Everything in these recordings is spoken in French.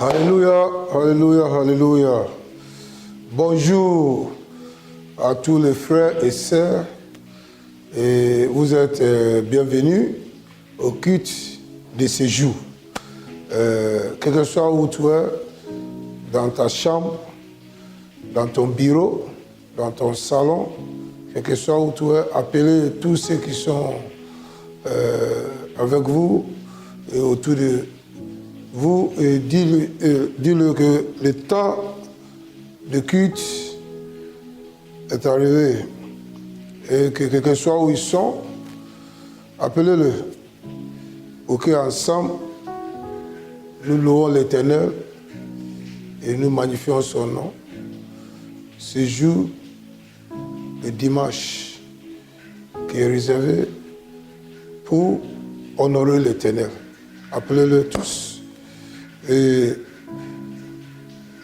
Alléluia, alléluia, alléluia. Bonjour à tous les frères et sœurs. Et vous êtes bienvenus au culte de ce jour. Quel que soit où tu es, dans ta chambre, dans ton bureau, dans ton salon, quel que soit où tu es, appelez tous ceux qui sont avec vous et autour de vous et dis-le que le temps de culte est arrivé et que quel que soit où ils sont, appelez-le pour qu'ensemble nous louons l'Éternel et nous magnifions son nom. Ce jour, le dimanche, qui est réservé pour honorer l'Éternel. Appelez-le tous. Et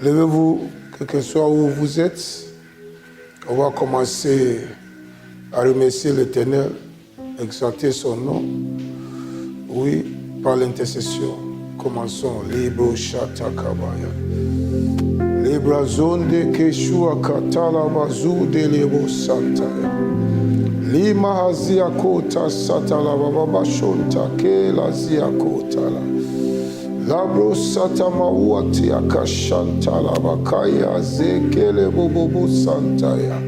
levez-vous, quel que soit où vous êtes. On va commencer à remercier l'Éternel, exalter son nom. Oui, par l'intercession. Commençons. Libro Shata Kabaya. Libra Zonde Keshua Katala Bazu de Lebo Santaya. Lima Hazia Kota Satala Baba Shonta Kela Zia Kotala. Labro Satama Uati Akashantala Bakaya Zekele Bobo Santaya.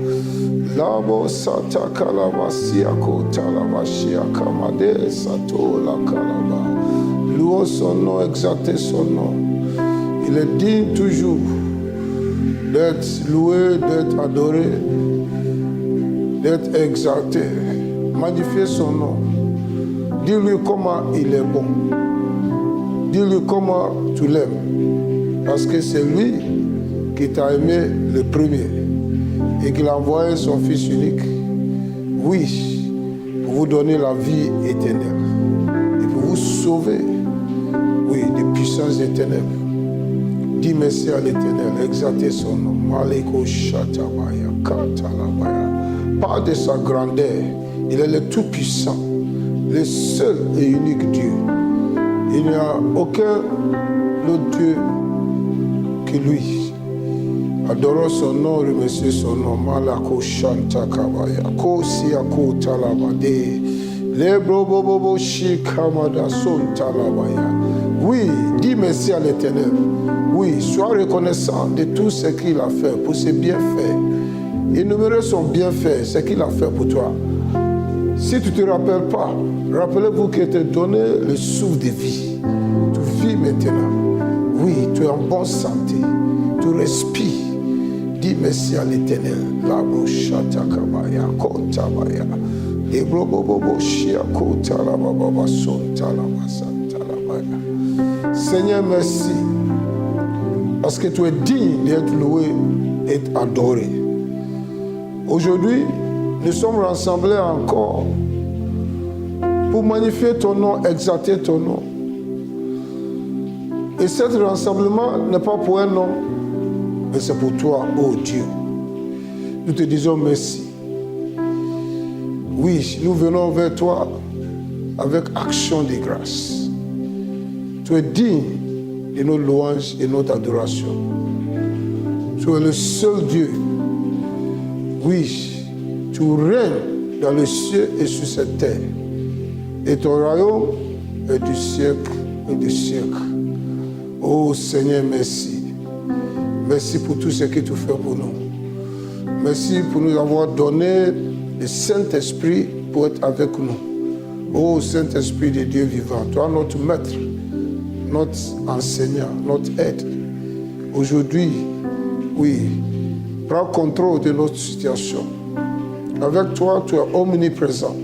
Labo Sata Kalavasia Kotala Bashia Kamade Satola Kalaba. Louons son nom, exaltez son nom. Il est digne toujours d'être loué, d'être adoré, d'être exalté. Magnifiez son nom. Dis-lui comment il est bon. Dis-lui comment tu l'aimes. Parce que c'est lui qui t'a aimé le premier et qu'il a envoyé son Fils unique. Oui, pour vous donner la vie éternelle et pour vous sauver, oui, des puissances éternelles. Dis merci à l'Éternel, exaltez son nom. Maléko Shatabaya, Katalabaya. Par de sa grandeur, il est le tout-puissant, le seul et unique Dieu. Il n'y a aucun autre Dieu que lui. Adorons son nom, remerciez son nom. Malako Shantakabaya, Kosiako Talabade, Lebrobobo Shikamada Son Talabaya. Oui, dis merci à l'Éternel. Oui, sois reconnaissant de tout ce qu'il a fait pour ses bienfaits. Énumérez son bienfait, ce qu'il a fait pour toi. Si tu ne te rappelles pas, rappelez-vous qu'il t'a donné le souffle de vie. Tu vis maintenant. Oui, tu es en bonne santé. Tu respires. Dis merci à l'Éternel. Labo Shatakabaya, Kotabaya. Ebrobobo Shiako Talababa Sontalabasa Talabaya. Seigneur, merci. Parce que tu es digne d'être loué et adoré. Aujourd'hui, nous sommes rassemblés encore pour magnifier ton nom, exalter ton nom. Et cet rassemblement n'est pas pour un nom, mais c'est pour toi, oh Dieu. Nous te disons merci. Oui, nous venons vers toi avec action de grâce. Tu es digne de nos louanges et notre adoration. Tu es le seul Dieu. Oui, tu règnes dans le ciel et sur cette terre. Et ton royaume est du siècle et du siècle. Oh Seigneur, merci. Merci pour tout ce que tu fais pour nous. Merci pour nous avoir donné le Saint-Esprit pour être avec nous. Oh Saint-Esprit de Dieu vivant, toi notre maître, notre enseignant, notre aide. Aujourd'hui, oui, prends contrôle de notre situation. Avec toi, tu es omniprésent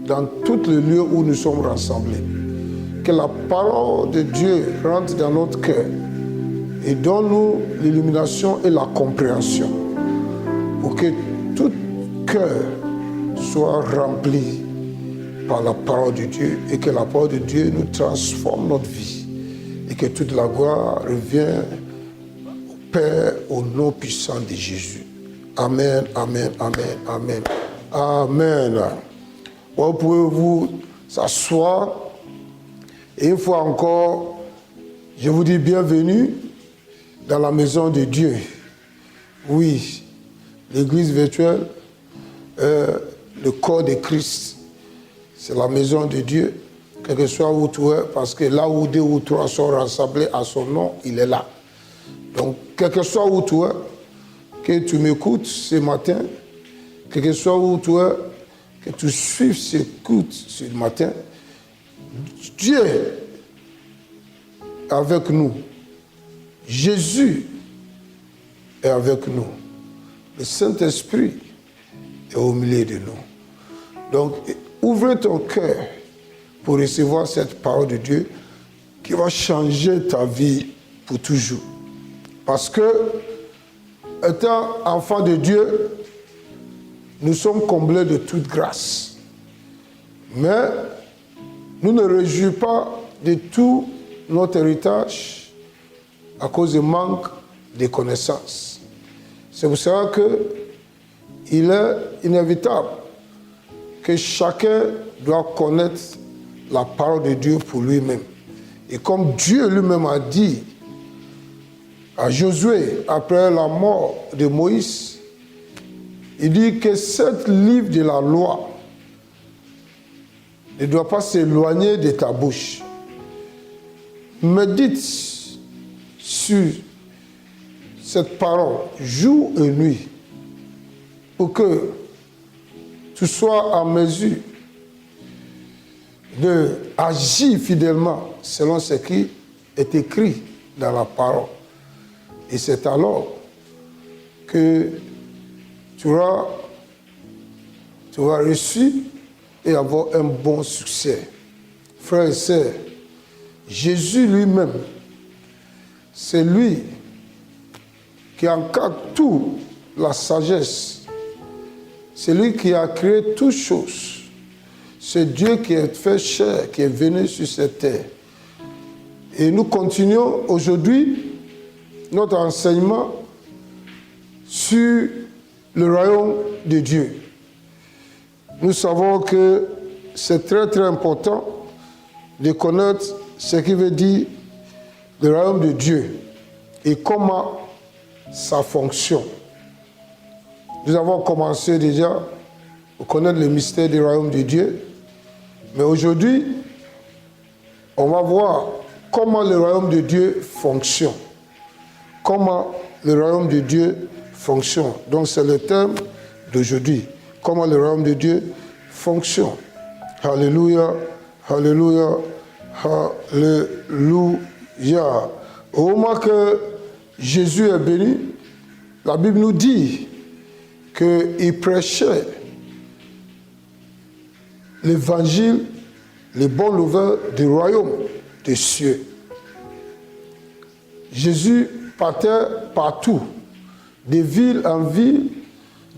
dans tous les lieux où nous sommes rassemblés. Que la parole de Dieu rentre dans notre cœur et donne-nous l'illumination et la compréhension pour que tout cœur soit rempli par la parole de Dieu et que la parole de Dieu nous transforme notre vie et que toute la gloire revienne au Père au nom puissant de Jésus. Amen, amen, amen, amen. Amen. Vous pouvez vous s'asseoir et une fois encore Je vous dis bienvenue dans la maison de Dieu. Oui, l'église virtuelle, le corps de Christ, c'est la maison de Dieu, quel que soit où tu es, parce que là où 2 ou 3 sont rassemblés à son nom, il est là. Donc, quel que soit où tu es, que tu m'écoutes ce matin, quel que soit où tu es, que tu suives ce culte ce matin, Dieu est avec nous. Jésus est avec nous. Le Saint-Esprit est au milieu de nous. Donc, ouvre ton cœur pour recevoir cette parole de Dieu qui va changer ta vie pour toujours. Parce que, étant enfant de Dieu, nous sommes comblés de toute grâce. Mais nous ne réjouissons pas de tout notre héritage à cause du manque de connaissances. C'est pour ça qu'il est inévitable que chacun doit connaître la parole de Dieu pour lui-même. Et comme Dieu lui-même a dit à Josué, après la mort de Moïse, il dit que 7 livres de la loi ne doivent pas s'éloigner de ta bouche. Médite sur cette parole jour et nuit pour que tu sois en mesure d'agir fidèlement selon ce qui est écrit dans la parole. Et c'est alors que tu auras réussi et avoir un bon succès. Frères et sœurs, Jésus lui-même, c'est lui qui encadre toute la sagesse. C'est lui qui a créé toutes choses. C'est Dieu qui est fait chair, qui est venu sur cette terre. Et nous continuons aujourd'hui notre enseignement sur le royaume de Dieu. Nous savons que c'est très très important de connaître ce qui veut dire le royaume de Dieu et comment ça fonctionne. Nous avons commencé déjà à connaître le mystère du royaume de Dieu, mais aujourd'hui, on va voir comment le royaume de Dieu fonctionne. Comment le royaume de Dieu fonctionne. Donc c'est le thème d'aujourd'hui. Comment le royaume de Dieu fonctionne. Alléluia, alléluia, alléluia. Au moment que Jésus est béni, la Bible nous dit qu'il prêchait l'évangile, les bonnes nouvelles du royaume des cieux. Jésus partait partout, de ville en ville,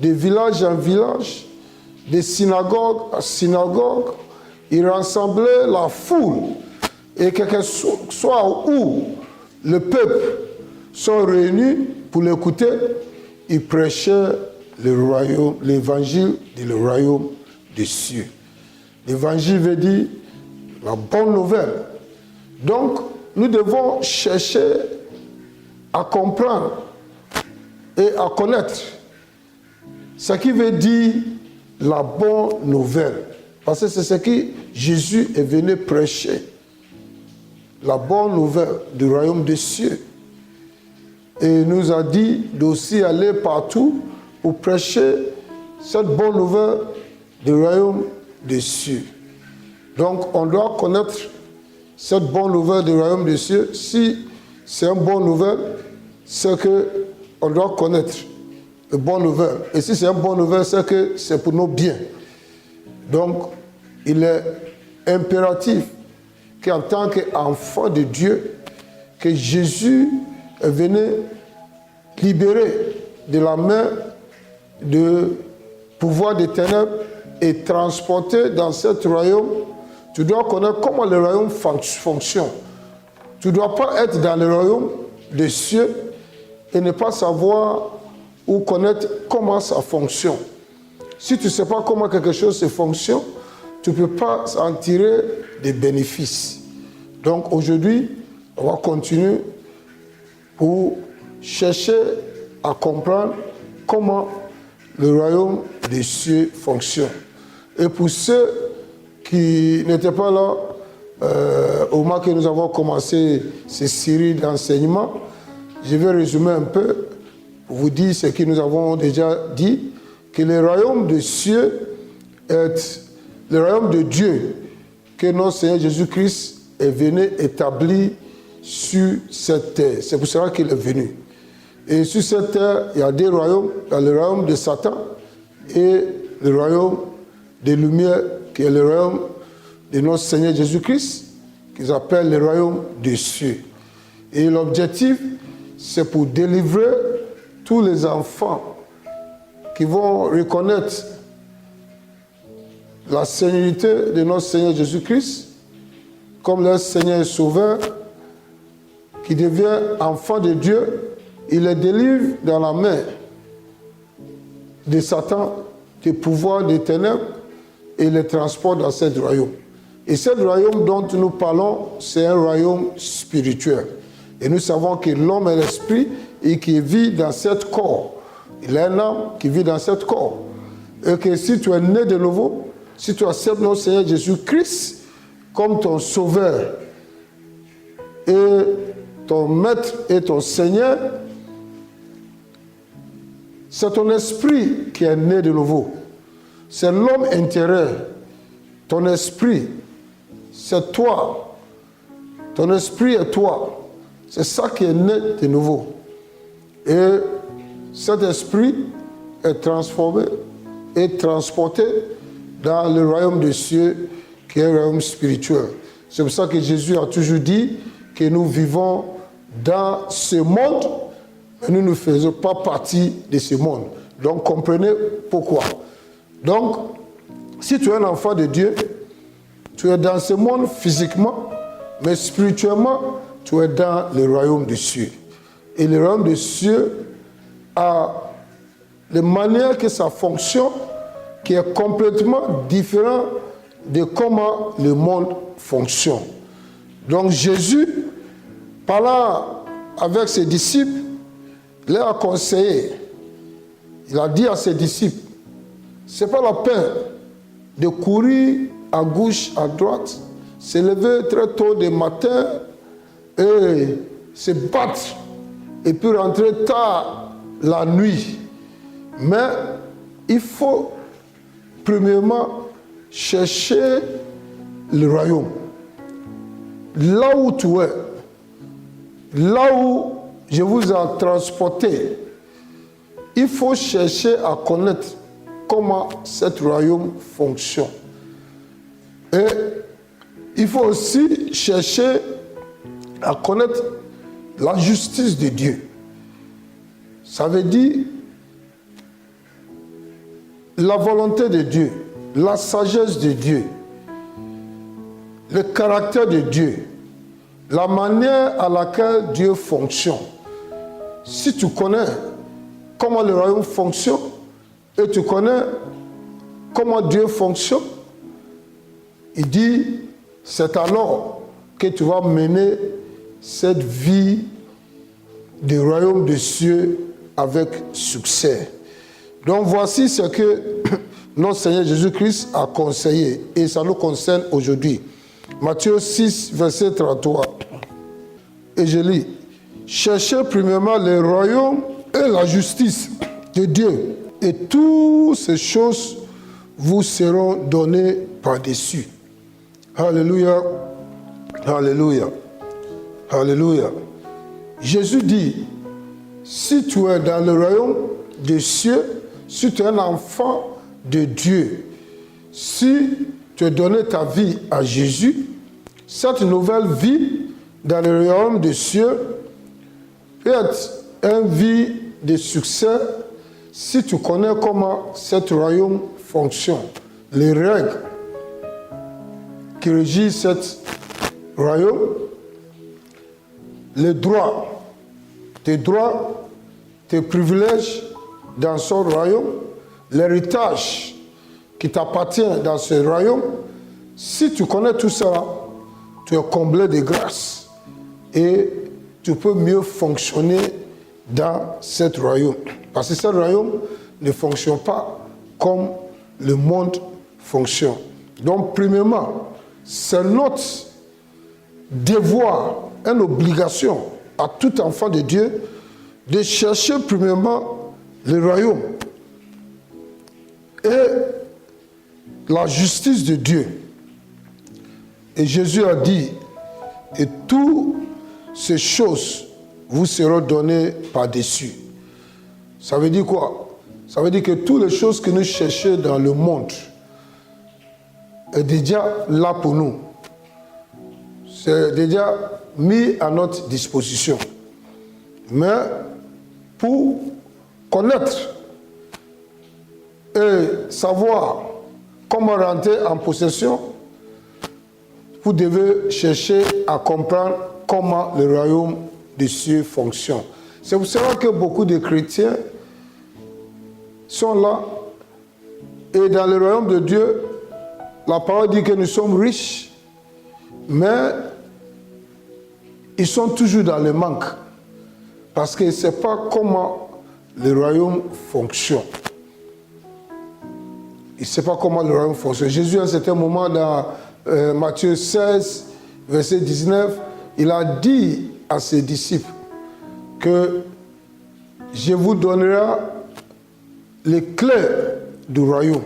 de village en village, de synagogue à synagogue. Il rassemblait la foule. Et quel que soit où le peuple sont réunis pour l'écouter, il prêchait le royaume, l'évangile du royaume des cieux. L'évangile veut dire la bonne nouvelle. Donc, nous devons chercher à comprendre et à connaître ce qui veut dire la bonne nouvelle. Parce que c'est ce que Jésus est venu prêcher. La bonne nouvelle du royaume des cieux. Et il nous a dit d'aussi aller partout pour prêcher cette bonne nouvelle du royaume des cieux. Donc on doit connaître cette bonne nouvelle du royaume des cieux. Si c'est une bonne nouvelle, c'est qu'on doit connaître la bonne nouvelle. Et si c'est une bonne nouvelle, c'est que c'est pour nos biens. Donc, il est impératif qu'en tant qu'enfant de Dieu, que Jésus est venu libérer de la main de pouvoir des ténèbres et transporter dans ce royaume. Tu dois connaître comment le royaume fonctionne. Tu ne dois pas être dans le royaume des cieux et ne pas savoir ou connaître comment ça fonctionne. Si tu ne sais pas comment quelque chose fonctionne, tu ne peux pas en tirer des bénéfices. Donc aujourd'hui, On va continuer pour chercher à comprendre comment le royaume des cieux fonctionne. Et pour ceux qui n'étaient pas là, au moment que nous avons commencé ces séries d'enseignements, je vais résumer un peu pour vous dire ce que nous avons déjà dit, que le royaume des cieux est le royaume de Dieu que notre Seigneur Jésus-Christ est venu établir sur cette terre. C'est pour cela qu'il est venu. Et sur cette terre, il y a deux royaumes. Il y a le royaume de Satan et le royaume des Lumières, qui est le royaume de notre Seigneur Jésus-Christ, qu'ils appellent le royaume des cieux. Et l'objectif, c'est pour délivrer tous les enfants qui vont reconnaître la sénérité de notre Seigneur Jésus-Christ comme leur Seigneur et Sauveur, qui devient enfant de Dieu. Il les délivre dans la main de Satan, des pouvoirs des ténèbres, et les transporte dans ce royaume. Et ce royaume dont nous parlons, c'est un royaume spirituel. Et nous savons que l'homme est l'esprit et qui vit dans ce corps. Il a un âme qui vit dans ce corps. Et que si tu es né de nouveau, si tu acceptes notre Seigneur Jésus-Christ comme ton sauveur et ton maître et ton Seigneur, c'est ton esprit qui est né de nouveau. C'est l'homme intérieur. Ton esprit, c'est toi. Ton esprit est toi. C'est ça qui est né de nouveau. Et cet esprit est transformé et transporté dans le royaume des cieux, qui est un royaume spirituel. C'est pour ça que Jésus a toujours dit que nous vivons dans ce monde, mais nous ne faisons pas partie de ce monde. Donc comprenez pourquoi. Donc, si tu es un enfant de Dieu, tu es dans ce monde physiquement, mais spirituellement, tu es dans le royaume des cieux. Et le royaume des cieux a de manière que ça fonctionne, qui est complètement différent de comment le monde fonctionne. Donc Jésus, parlant avec ses disciples, leur a conseillé, il a dit à ses disciples, ce n'est pas la peine de courir à gauche, à droite, se lever très tôt le matin et se battre et puis rentrer tard la nuit. Mais il faut premièrement chercher le royaume. Là où tu es, là où je vous ai transporté, il faut chercher à connaître comment ce royaume fonctionne. Et il faut aussi chercher à connaître la justice de Dieu. Ça veut dire la volonté de Dieu, la sagesse de Dieu, le caractère de Dieu, la manière à laquelle Dieu fonctionne. Si tu connais comment le royaume fonctionne et tu connais comment Dieu fonctionne, il dit, c'est alors que tu vas mener cette vie du royaume des cieux avec succès. Donc voici ce que notre Seigneur Jésus-Christ a conseillé et ça nous concerne aujourd'hui. Matthieu 6, verset 33. Et je lis, cherchez premièrement le royaume et la justice de Dieu et toutes ces choses vous seront données par-dessus. Alléluia, alléluia, alléluia. Jésus dit, si tu es dans le royaume des cieux, si tu es un enfant de Dieu, si tu as donné ta vie à Jésus, cette nouvelle vie dans le royaume des cieux peut être une vie de succès si tu connais comment ce royaume fonctionne, les règles qui régissent ce royaume, les droits, tes privilèges dans son royaume, l'héritage qui t'appartient dans ce royaume. Si tu connais tout ça, tu es comblé de grâce. et tu peux mieux fonctionner dans ce royaume. Parce que ce royaume ne fonctionne pas comme le monde fonctionne. Donc, premièrement, c'est notre devoir, une obligation à tout enfant de Dieu de chercher premièrement le royaume et la justice de Dieu. Et Jésus a dit, et toutes ces choses vous seront données par-dessus. Ça veut dire quoi? Ça veut dire que toutes les choses que nous cherchons dans le monde est déjà là pour nous. C'est déjà mis à notre disposition. Mais pour connaître et savoir comment rentrer en possession, vous devez chercher à comprendre comment le royaume des cieux fonctionne. C'est pour cela que beaucoup de chrétiens sont là et dans le royaume de Dieu, la parole dit que nous sommes riches, mais ils sont toujours dans le manque parce qu'ils ne savent pas comment le royaume fonctionne. Ils ne savent pas comment le royaume fonctionne. Jésus, à un certain moment, dans Matthieu 16, verset 19, il a dit à ses disciples que je vous donnerai les clés du royaume.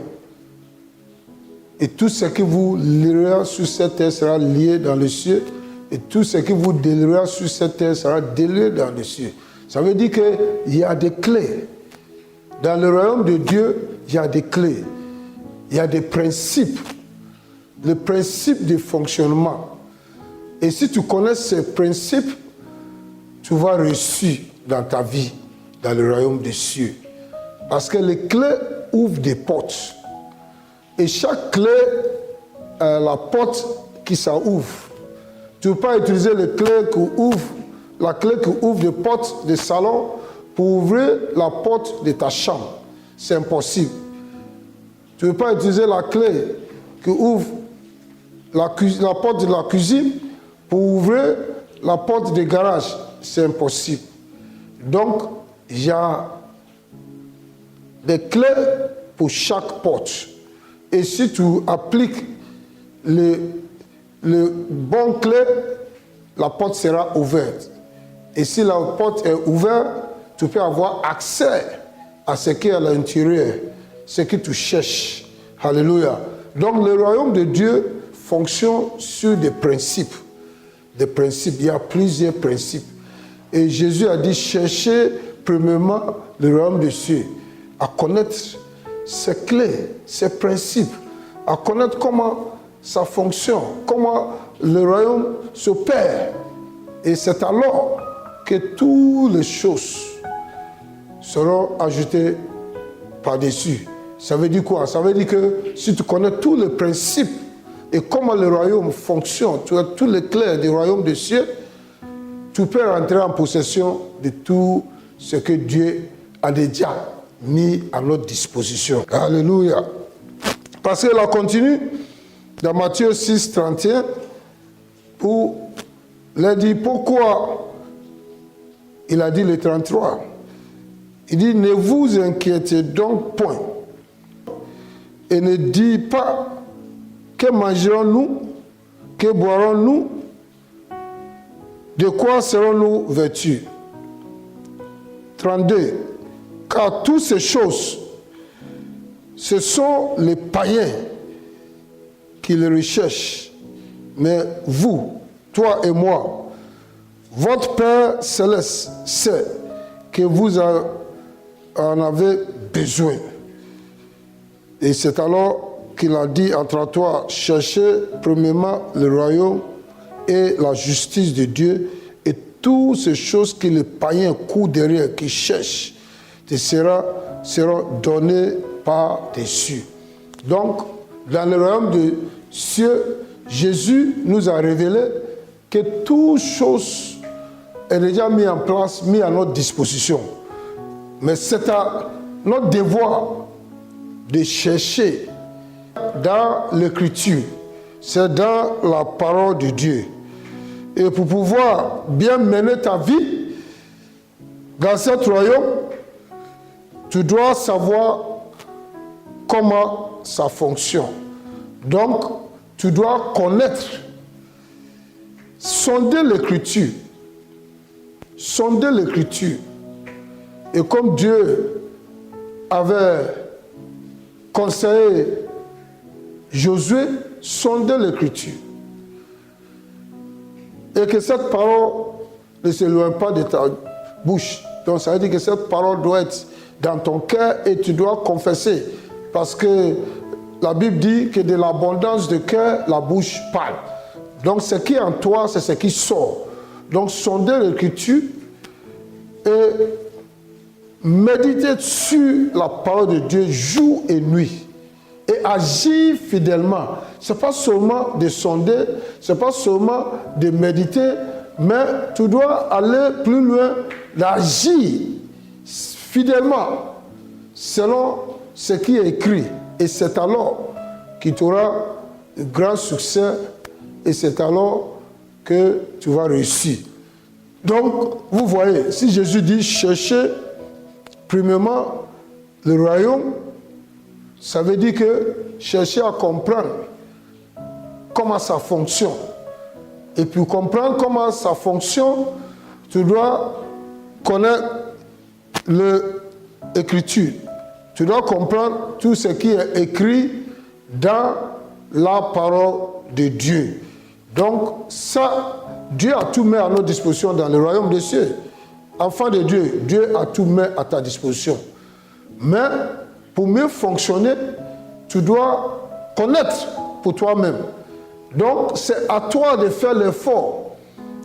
Et tout ce que vous lirez sur cette terre sera lié dans le ciel. Et tout ce que vous délirez sur cette terre sera délié dans le ciel. Ça veut dire qu'il y a des clés. Dans le royaume de Dieu, il y a des clés. Il y a des principes. Le principe de fonctionnement. Et si tu connais ces principes, tu vas réussir dans ta vie, dans le royaume des cieux. Parce que les clés ouvrent des portes. Et chaque clé a la porte qui s'ouvre. Tu ne peux pas utiliser la clé qui ouvre des portes de salon pour ouvrir la porte de ta chambre. C'est impossible. Tu ne peux pas utiliser la clé qui ouvre la porte de la cuisine pour ouvrir la porte du garage. C'est impossible. Donc, il y a des clés pour chaque porte. Et si tu appliques le bon clé, la porte sera ouverte. Et si la porte est ouverte, tu peux avoir accès à ce qui est à l'intérieur, ce que tu cherches. Alléluia. Donc le royaume de Dieu fonctionne sur des principes. Des principes, il y a plusieurs principes. Et Jésus a dit, cherchez premièrement le royaume de Dieu, à connaître ses clés, ses principes, à connaître comment ça fonctionne, comment le royaume s'opère. Et c'est alors que toutes les choses seront ajoutées par-dessus. Ça veut dire quoi? Ça veut dire que si tu connais tous les principes et comment le royaume fonctionne, tu as tous les clés du royaume des cieux, tu peux rentrer en possession de tout ce que Dieu a déjà mis à notre disposition. Alléluia. Parce qu'il a continué dans Matthieu 6, 31, où il a dit pourquoi. Il a dit le 33. Il dit, ne vous inquiétez donc point et ne dites pas que mangerons-nous, que boirons-nous, de quoi serons-nous vêtus. 32. Car toutes ces choses, ce sont les païens qui les recherchent. Mais vous, toi et moi, votre Père Céleste sait que vous en avez besoin. Et c'est alors qu'il a dit en 33, cherchez premièrement le royaume et la justice de Dieu, et toutes ces choses que les païens courent derrière, qui cherchent, seront données par-dessus. Donc, dans le royaume des cieux, Jésus nous a révélé que toute chose est déjà mise en place, mise à notre disposition. Mais c'est à notre devoir de chercher dans l'Écriture, c'est dans la parole de Dieu. Et pour pouvoir bien mener ta vie dans cet royaume, tu dois savoir comment ça fonctionne. Donc, tu dois connaître, sonder l'écriture. Sonder l'écriture. Et comme Dieu avait conseillé Josué, sonder l'écriture. Et que cette parole ne s'éloigne pas de ta bouche. Donc ça veut dire que cette parole doit être dans ton cœur et tu dois confesser. Parce que la Bible dit que de l'abondance de cœur, la bouche parle. Donc ce qui est en toi, c'est ce qui sort. Donc sonder l'écriture et méditer sur la parole de Dieu jour et nuit. Et agir fidèlement. Ce n'est pas seulement de sonder, ce n'est pas seulement de méditer, mais tu dois aller plus loin, d'agir fidèlement selon ce qui est écrit. Et c'est alors que tu auras un grand succès et c'est alors que tu vas réussir. Donc, vous voyez, si Jésus dit cherchez premièrement le royaume, ça veut dire que chercher à comprendre comment ça fonctionne. Et pour comprendre comment ça fonctionne, tu dois connaître l'écriture. Tu dois comprendre tout ce qui est écrit dans la parole de Dieu. Donc ça, Dieu a tout mis à notre disposition dans le royaume des cieux. Enfant de Dieu, Dieu a tout mis à ta disposition. Mais pour mieux fonctionner, tu dois connaître pour toi-même. Donc, c'est à toi de faire l'effort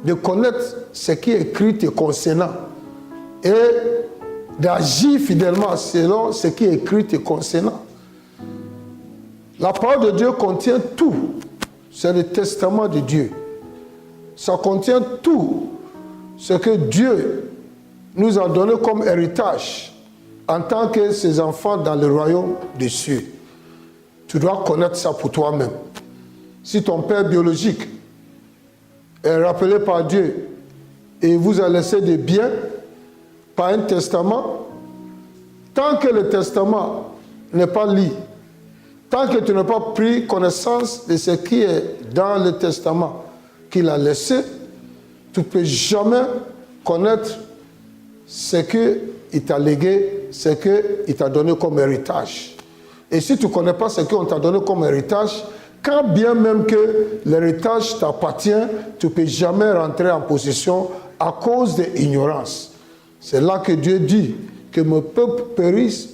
de connaître ce qui est écrit te concernant et d'agir fidèlement selon ce qui est écrit te concernant. La parole de Dieu contient tout. C'est le testament de Dieu. Ça contient tout ce que Dieu nous a donné comme héritage en tant que ses enfants dans le royaume des cieux. Tu dois connaître ça pour toi-même. Si ton père biologique est rappelé par Dieu et vous a laissé des biens par un testament, tant que le testament n'est pas lu, tant que tu n'as pas pris connaissance de ce qui est dans le testament qu'il a laissé, tu ne peux jamais connaître ce qu'il t'a légué, ce qu'il t'a donné comme héritage. Et si tu ne connais pas ce qu'on t'a donné comme héritage, quand bien même que l'héritage t'appartient, tu ne peux jamais rentrer en possession à cause de l'ignorance. C'est là que Dieu dit que mon peuple périsse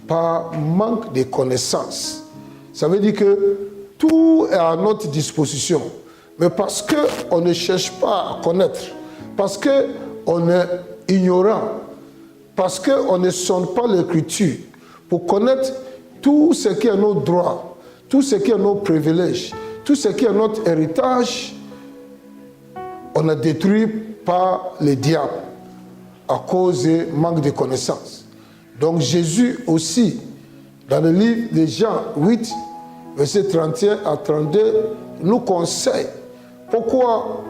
par manque de connaissances. Ça veut dire que tout est à notre disposition. Mais parce qu'on ne cherche pas à connaître, parce qu'on est ignorant, parce qu'on ne sonde pas l'écriture, pour connaître tout ce qui est notre droit, tout ce qui est notre privilège, tout ce qui est notre héritage, on est détruit par le diable à cause du manque de connaissances. Donc Jésus aussi, dans le livre de Jean 8, verset 31 à 32, nous conseille pourquoi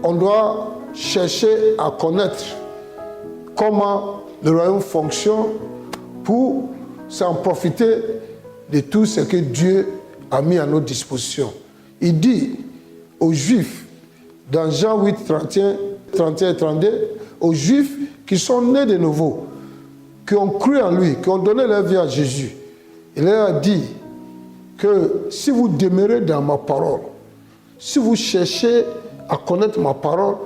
on doit chercher à connaître comment le royaume fonctionne pour s'en profiter de tout ce que Dieu a mis à notre disposition. Il dit aux Juifs, dans Jean 8, 31 et 32, aux Juifs qui sont nés de nouveau, qui ont cru en lui, qui ont donné leur vie à Jésus, il leur a dit que si vous demeurez dans ma parole, si vous cherchez à connaître ma parole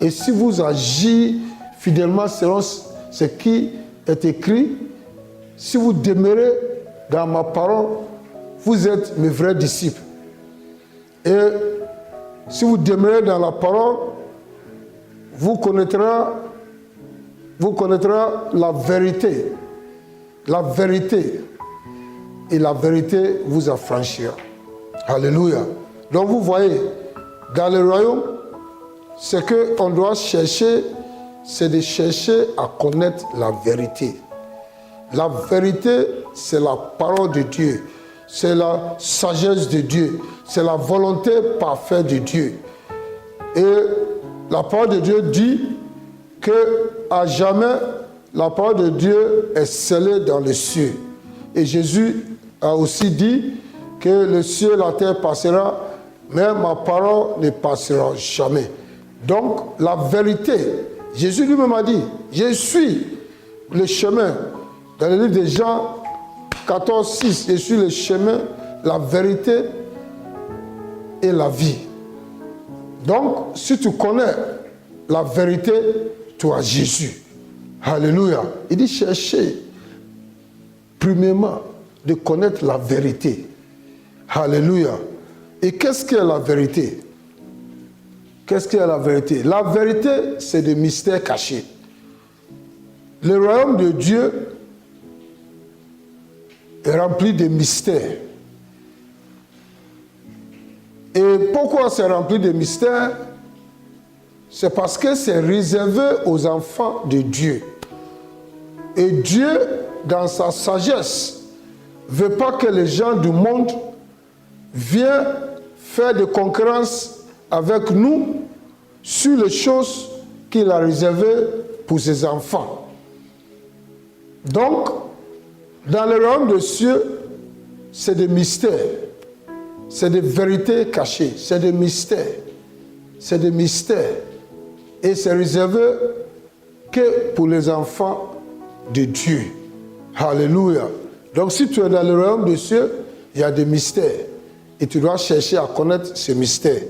et si vous agissez fidèlement selon ce qui est écrit, si vous demeurez dans ma parole, vous êtes mes vrais disciples. Et si vous demeurez dans la parole, vous connaîtrez la vérité. La vérité. Et la vérité vous affranchira. Alléluia. Donc vous voyez, dans le royaume, ce qu'on doit chercher, c'est de chercher à connaître la vérité. La vérité, c'est la parole de Dieu. C'est la sagesse de Dieu. C'est la volonté parfaite de Dieu. Et la parole de Dieu dit que à jamais, la parole de Dieu est scellée dans les cieux. Et Jésus a aussi dit que le ciel et la terre passera, mais ma parole ne passera jamais. Donc, la vérité, Jésus lui-même a dit, je suis le chemin. Dans le livre de Jean 14, 6, je suis le chemin, la vérité et la vie. Donc, si tu connais la vérité, tu as Jésus. Alléluia. Il dit, cherchez premièrement de connaître la vérité. Alléluia. Et qu'est-ce qu'est la vérité? Qu'est-ce qu'est la vérité? La vérité, c'est des mystères cachés. Le royaume de Dieu est rempli de mystères. Et pourquoi c'est rempli de mystères? C'est parce que c'est réservé aux enfants de Dieu. Et Dieu, dans sa sagesse, ne veut pas que les gens du monde viennent faire de concurrence avec nous sur les choses qu'il a réservées pour ses enfants. Donc, dans le royaume des cieux, c'est des mystères, c'est des vérités cachées, c'est des mystères, c'est des mystères. Et c'est réservé que pour les enfants de Dieu. Alléluia. Donc si tu es dans le royaume des cieux, il y a des mystères. Et tu dois chercher à connaître ces mystères.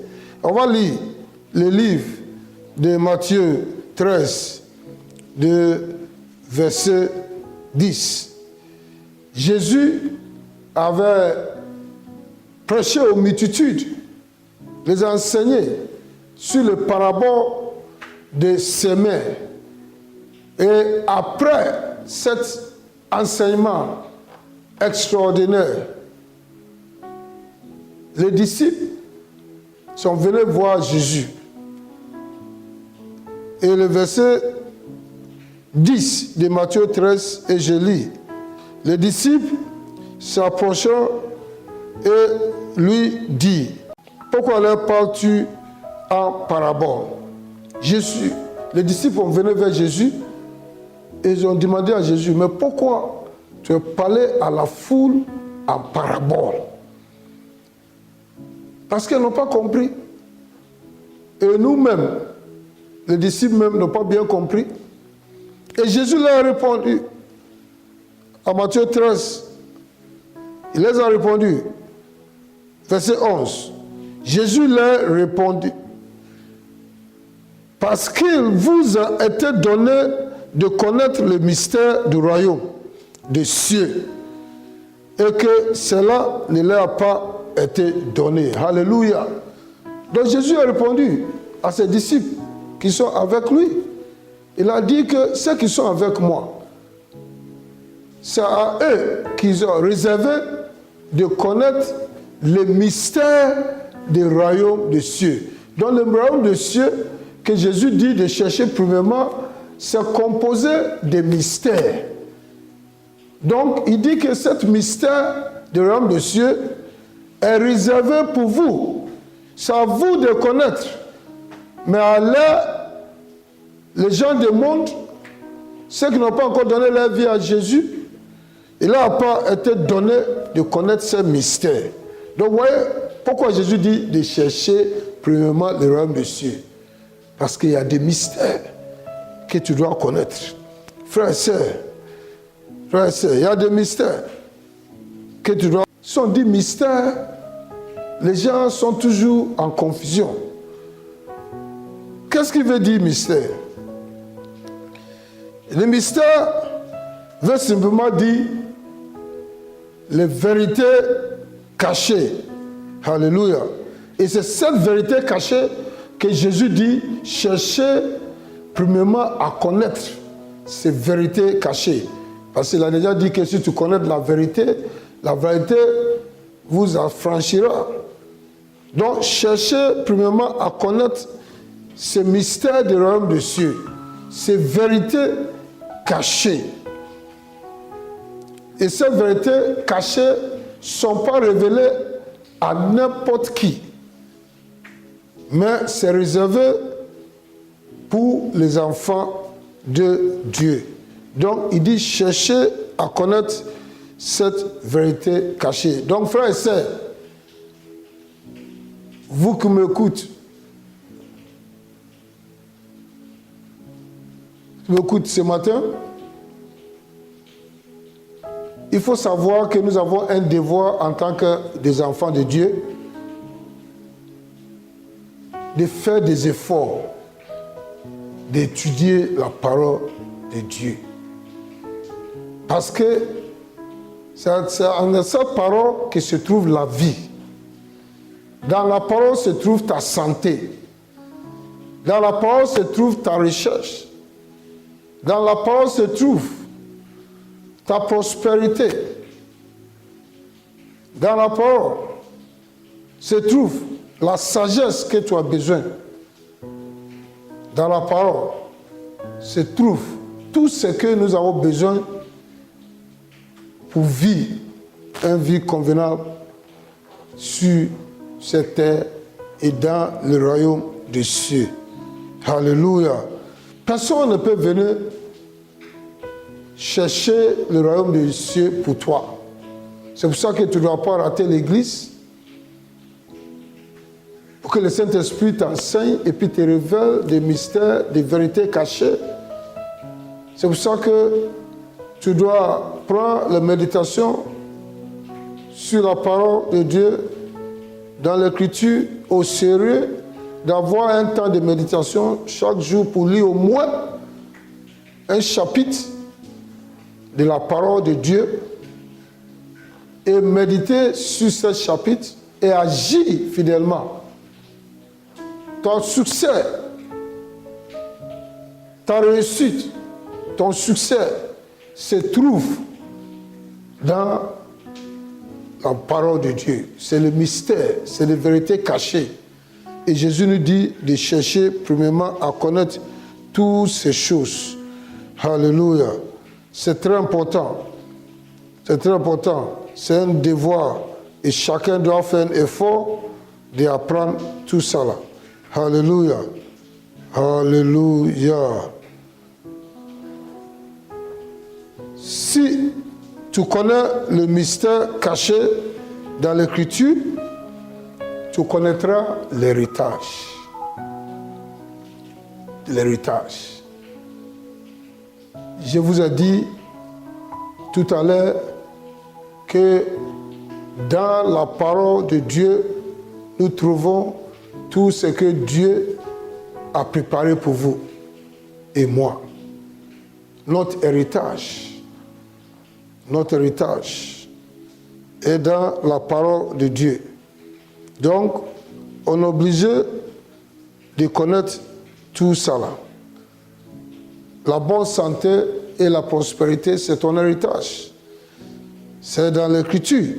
On va lire le livre de Matthieu 13, de verset 10. Jésus avait prêché aux multitudes, les enseigné sur le parabole de semer. Et après cet enseignement extraordinaire, les disciples sont venus voir Jésus. Et le verset 10 de Matthieu 13, et je lis, les disciples s'approchant et lui dit, pourquoi leur parles-tu en parabole? Jésus, les disciples ont venu vers Jésus et ils ont demandé à Jésus, mais pourquoi tu as parlé à la foule en parabole? Parce qu'ils n'ont pas compris. Et nous-mêmes, les disciples même n'ont pas bien compris. Et Jésus leur a répondu, à Matthieu 13, il les a répondu, verset 11, Jésus leur répondit, parce qu'il vous a été donné de connaître le mystère du royaume des cieux et que cela ne leur a pas été donné. Alléluia. Donc Jésus a répondu à ses disciples qui sont avec lui. Il a dit que ceux qui sont avec moi, c'est à eux qu'ils ont réservé de connaître le mystère du royaume des cieux. Dans le royaume des cieux, que Jésus dit de chercher premièrement, c'est composé de mystères. Donc, il dit que ce mystère du royaume des cieux est réservé pour vous. C'est à vous de connaître. Mais à l'heure, les gens du monde, ceux qui n'ont pas encore donné leur vie à Jésus, il n'a pas été donné de connaître ce mystère. Donc, vous voyez, pourquoi Jésus dit de chercher premièrement le royaume des cieux? Parce qu'il y a des mystères que tu dois connaître. Frères et sœurs, il y a des mystères que tu dois... Si on dit mystère, les gens sont toujours en confusion. Qu'est-ce qu'il veut dire mystère? Le mystère veut simplement dire les vérités cachées. Alléluia. Et c'est cette vérité cachée que Jésus dit, cherchez premièrement à connaître ces vérités cachées. Parce qu'il a déjà dit que si tu connais la vérité vous affranchira. Donc, cherchez premièrement à connaître ces mystères du royaume des cieux, ces vérités cachées. Et ces vérités cachées ne sont pas révélées à n'importe qui. Mais c'est réservé pour les enfants de Dieu. Donc, il dit, cherchez à connaître cette vérité cachée. Donc, frères et sœurs, vous qui m'écoutez, ce matin, il faut savoir que nous avons un devoir en tant que des enfants de Dieu de faire des efforts, d'étudier la parole de Dieu. Parce que c'est en cette parole que se trouve la vie. Dans la parole se trouve ta santé. Dans la parole se trouve ta recherche. Dans la parole se trouve ta prospérité. Dans la parole se trouve la sagesse que tu as besoin. Dans la parole se trouve tout ce que nous avons besoin pour vivre une vie convenable sur cette terre et dans le royaume des cieux. Alléluia. Personne ne peut venir chercher le royaume des cieux pour toi. C'est pour ça que tu ne dois pas rater l'église, pour que le Saint-Esprit t'enseigne et puis te révèle des mystères, des vérités cachées. C'est pour ça que tu dois prendre la méditation sur la parole de Dieu dans l'écriture au sérieux, d'avoir un temps de méditation chaque jour pour lire au moins un chapitre de la parole de Dieu et méditer sur ce chapitre et agir fidèlement. Ton succès, ta réussite, ton succès se trouve dans la parole de Dieu. C'est le mystère, c'est les vérités cachées. Et Jésus nous dit de chercher premièrement à connaître toutes ces choses. Alléluia. C'est très important. C'est très important. C'est un devoir. Et chacun doit faire un effort d'apprendre tout ça là. Alléluia. Alléluia. Si tu connais le mystère caché dans l'Écriture, tu connaîtras l'héritage. L'héritage. Je vous ai dit tout à l'heure que dans la parole de Dieu, nous trouvons tout ce que Dieu a préparé pour vous et moi. Notre héritage est dans la parole de Dieu. Donc, on est obligé de connaître tout ça là. La bonne santé et la prospérité, c'est ton héritage. C'est dans l'Écriture.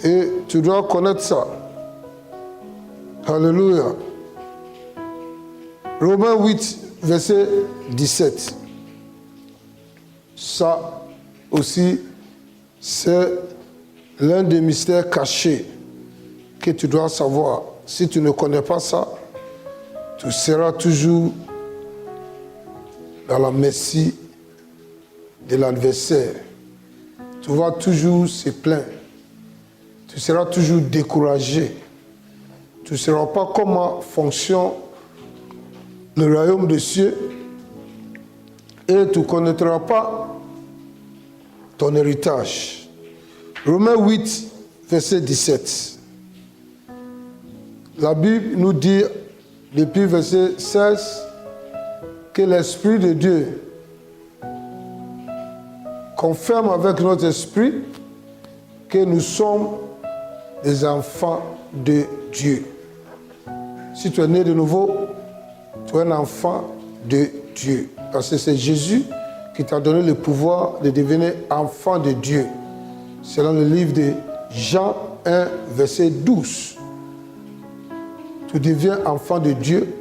Et tu dois connaître ça. Alléluia. Romains 8, verset 17. Ça aussi, c'est l'un des mystères cachés que tu dois savoir. Si tu ne connais pas ça, tu seras toujours dans la merci de l'adversaire. Tu vas toujours se plaindre. Tu seras toujours découragé. Tu ne sauras pas comment fonctionne le royaume des cieux et tu ne connaîtras pas ton héritage. Romains 8, verset 17. La Bible nous dit, depuis verset 16, que l'Esprit de Dieu confirme avec notre esprit que nous sommes des enfants de Dieu. Si tu es né de nouveau, tu es un enfant de Dieu. Parce que c'est Jésus qui t'a donné le pouvoir de devenir enfant de Dieu. Selon le livre de Jean 1, verset 12. Tu deviens enfant de Dieu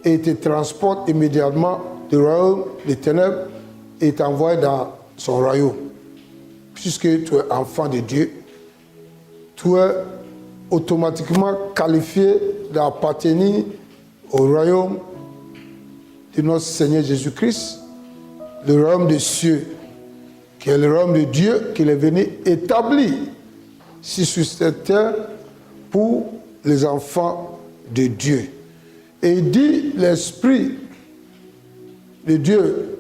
et te transporte immédiatement du royaume des ténèbres et t'envoie dans son royaume. Puisque tu es enfant de Dieu, tu es automatiquement qualifié d'appartenir au royaume de notre Seigneur Jésus-Christ, le royaume des cieux, qui est le royaume de Dieu, qu'il est venu établir ici sur cette terre pour les enfants de Dieu. Et il dit, l'Esprit de Dieu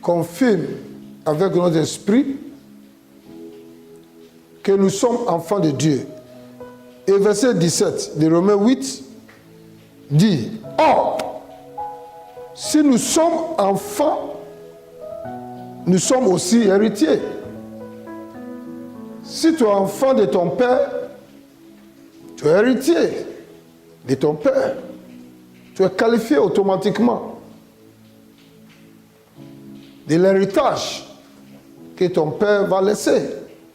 confirme avec notre esprit que nous sommes enfants de Dieu. Et verset 17 de Romains 8 dit, « Or, si nous sommes enfants, nous sommes aussi héritiers. Si tu es enfant de ton père, tu es héritier de ton père. Tu es qualifié automatiquement de l'héritage que ton père va laisser,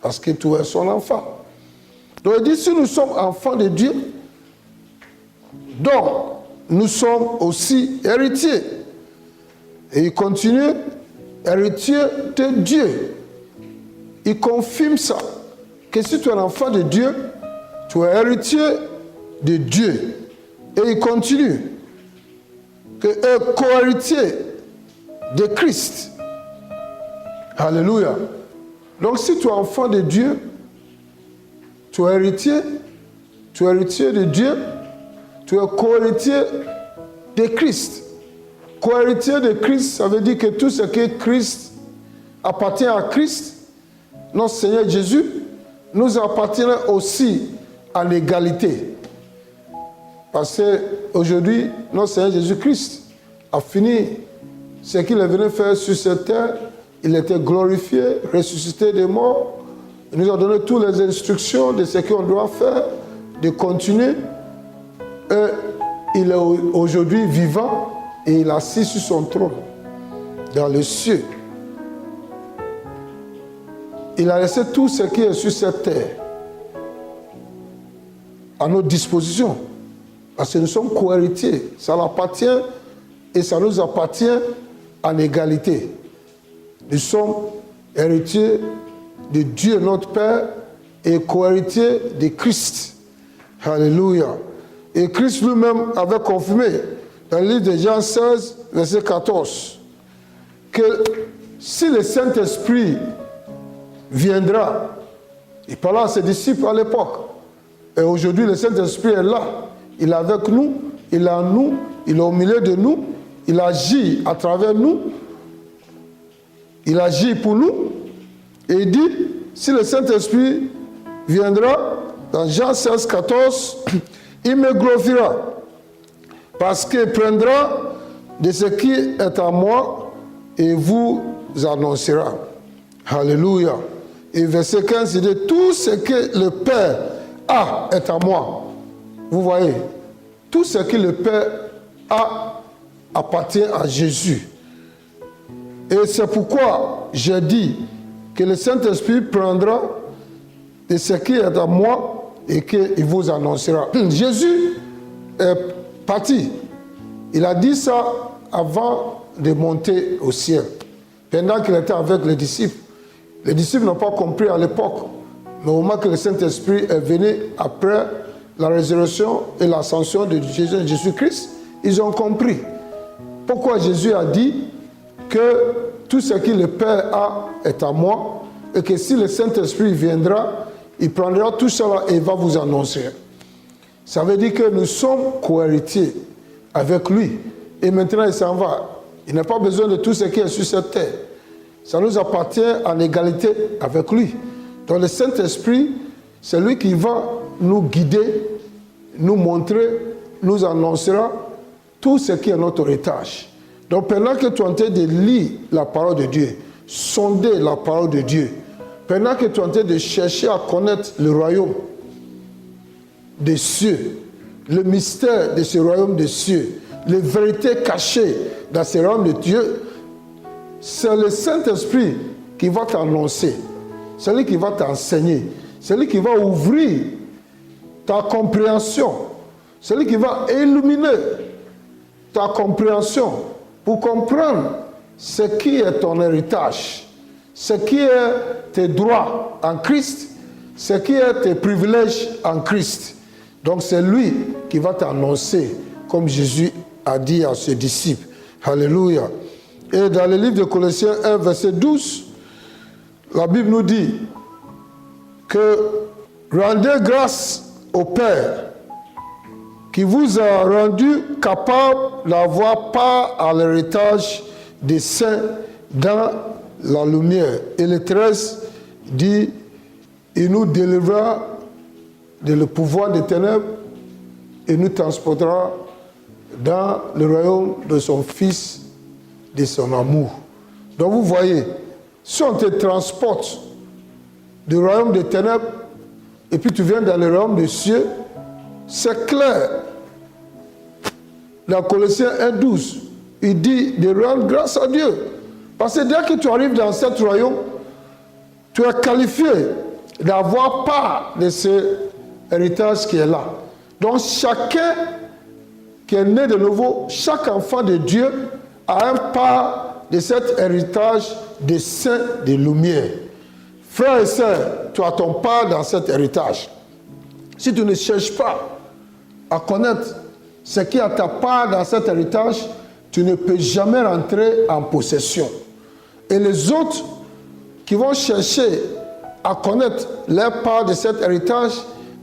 parce que tu es son enfant. Donc il dit, si nous sommes enfants de Dieu, donc nous sommes aussi héritiers. Et il continue, héritier de Dieu. Il confirme ça, que si tu es un enfant de Dieu, tu es héritier de Dieu. Et il continue, que est co-héritier de Christ. Alléluia. Donc si tu es enfant de Dieu, tu es héritier de Dieu, tu es co-héritier de Christ. Co-héritier de Christ, ça veut dire que tout ce que Christ appartient à Christ, notre Seigneur Jésus, nous appartient aussi en égalité. Parce qu'aujourd'hui, notre Seigneur Jésus-Christ a fini ce qu'il est venu faire sur cette terre. Il était glorifié, ressuscité des morts. Il nous a donné toutes les instructions de ce qu'on doit faire, de continuer. Et il est aujourd'hui vivant et il est assis sur son trône, dans les cieux. Il a laissé tout ce qui est sur cette terre à notre disposition. Parce que nous sommes co-héritiers. Ça l'appartient et ça nous appartient en égalité. Nous sommes héritiers de Dieu notre Père et co-héritiers de Christ. Alléluia. Et Christ lui-même avait confirmé dans le livre de Jean 16, verset 14, que si le Saint-Esprit viendra, il parlait à ses disciples à l'époque, et aujourd'hui le Saint-Esprit est là, il est avec nous, il est en nous, il est au milieu de nous, il agit à travers nous, il agit pour nous, et il dit, si le Saint-Esprit viendra, dans Jean 16, 14, il me glorifiera, parce qu'il prendra de ce qui est à moi et vous annoncera. Alléluia. Et verset 15, il dit, tout ce que le Père a est à moi. Vous voyez, tout ce que le Père a appartient à Jésus. Et c'est pourquoi j'ai dit que le Saint-Esprit prendra de ce qui est à moi et qu'il vous annoncera. Jésus est parti. Il a dit ça avant de monter au ciel. Pendant qu'il était avec les disciples n'ont pas compris à l'époque. Mais au moment que le Saint-Esprit est venu après la résurrection et l'ascension de Jésus-Christ, ils ont compris. Pourquoi Jésus a dit que tout ce que le Père a est à moi et que si le Saint-Esprit viendra, il prendra tout cela et va vous annoncer. Ça veut dire que nous sommes co-héritiers avec lui. Et maintenant, il s'en va. Il n'a pas besoin de tout ce qui est sur cette terre. Ça nous appartient en égalité avec lui. Donc le Saint-Esprit, c'est lui qui va nous guider, nous montrer, nous annoncera tout ce qui est notre héritage. Donc pendant que tu es en train de lire la parole de Dieu, sonder la parole de Dieu, pendant que tu es en train de chercher à connaître le royaume des cieux, le mystère de ce royaume des cieux, les vérités cachées dans ce royaume de Dieu, c'est le Saint-Esprit qui va t'annoncer, c'est lui qui va t'enseigner, c'est lui qui va ouvrir ta compréhension, c'est lui qui va illuminer ta compréhension pour comprendre ce qui est ton héritage, ce qui est tes droits en Christ, ce qui est tes privilèges en Christ. Donc c'est lui qui va t'annoncer, comme Jésus a dit à ses disciples. Alléluia. Et dans le livre de Colossiens 1, verset 12, la Bible nous dit que rendez grâce au Père qui vous a rendu capable d'avoir part à l'héritage des saints dans la lumière. Et le 13 dit, il nous délivrera le pouvoir des ténèbres et nous transportera dans le royaume de son Fils, de son amour. Donc vous voyez, si on te transporte du royaume des ténèbres et puis tu viens dans le royaume des cieux, c'est clair. Dans Colossiens 1,12, il dit de rendre grâce à Dieu. Parce que dès que tu arrives dans ce royaume, tu es qualifié d'avoir part de ce héritage qui est là. Donc chacun qui est né de nouveau, chaque enfant de Dieu a un part de cet héritage des saints de lumière. Frères et sœurs, tu as ton part dans cet héritage. Si tu ne cherches pas à connaître ce qui est à ta part dans cet héritage, tu ne peux jamais rentrer en possession. Et les autres qui vont chercher à connaître leur part de cet héritage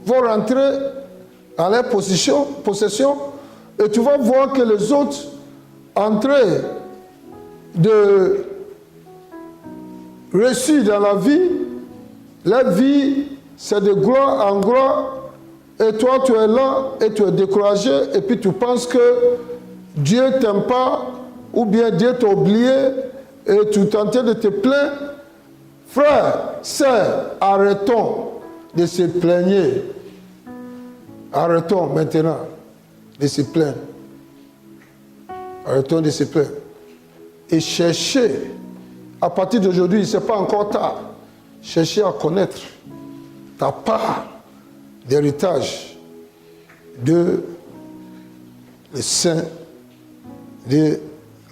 vont rentrer dans leur possession et tu vas voir que les autres entrés de réussir dans la vie, leur vie c'est de gloire en gloire, et toi tu es là et tu es découragé et puis tu penses que Dieu ne t'aime pas ou bien Dieu t'a oublié et tu es en train de te plaindre. Frères, sœurs, arrêtons de se plaigner. Arrêtons maintenant de se plaindre. Arrêtons de se plaindre. Et cherchez, à partir d'aujourd'hui, ce n'est pas encore tard, cherchez à connaître ta part d'héritage de les saints de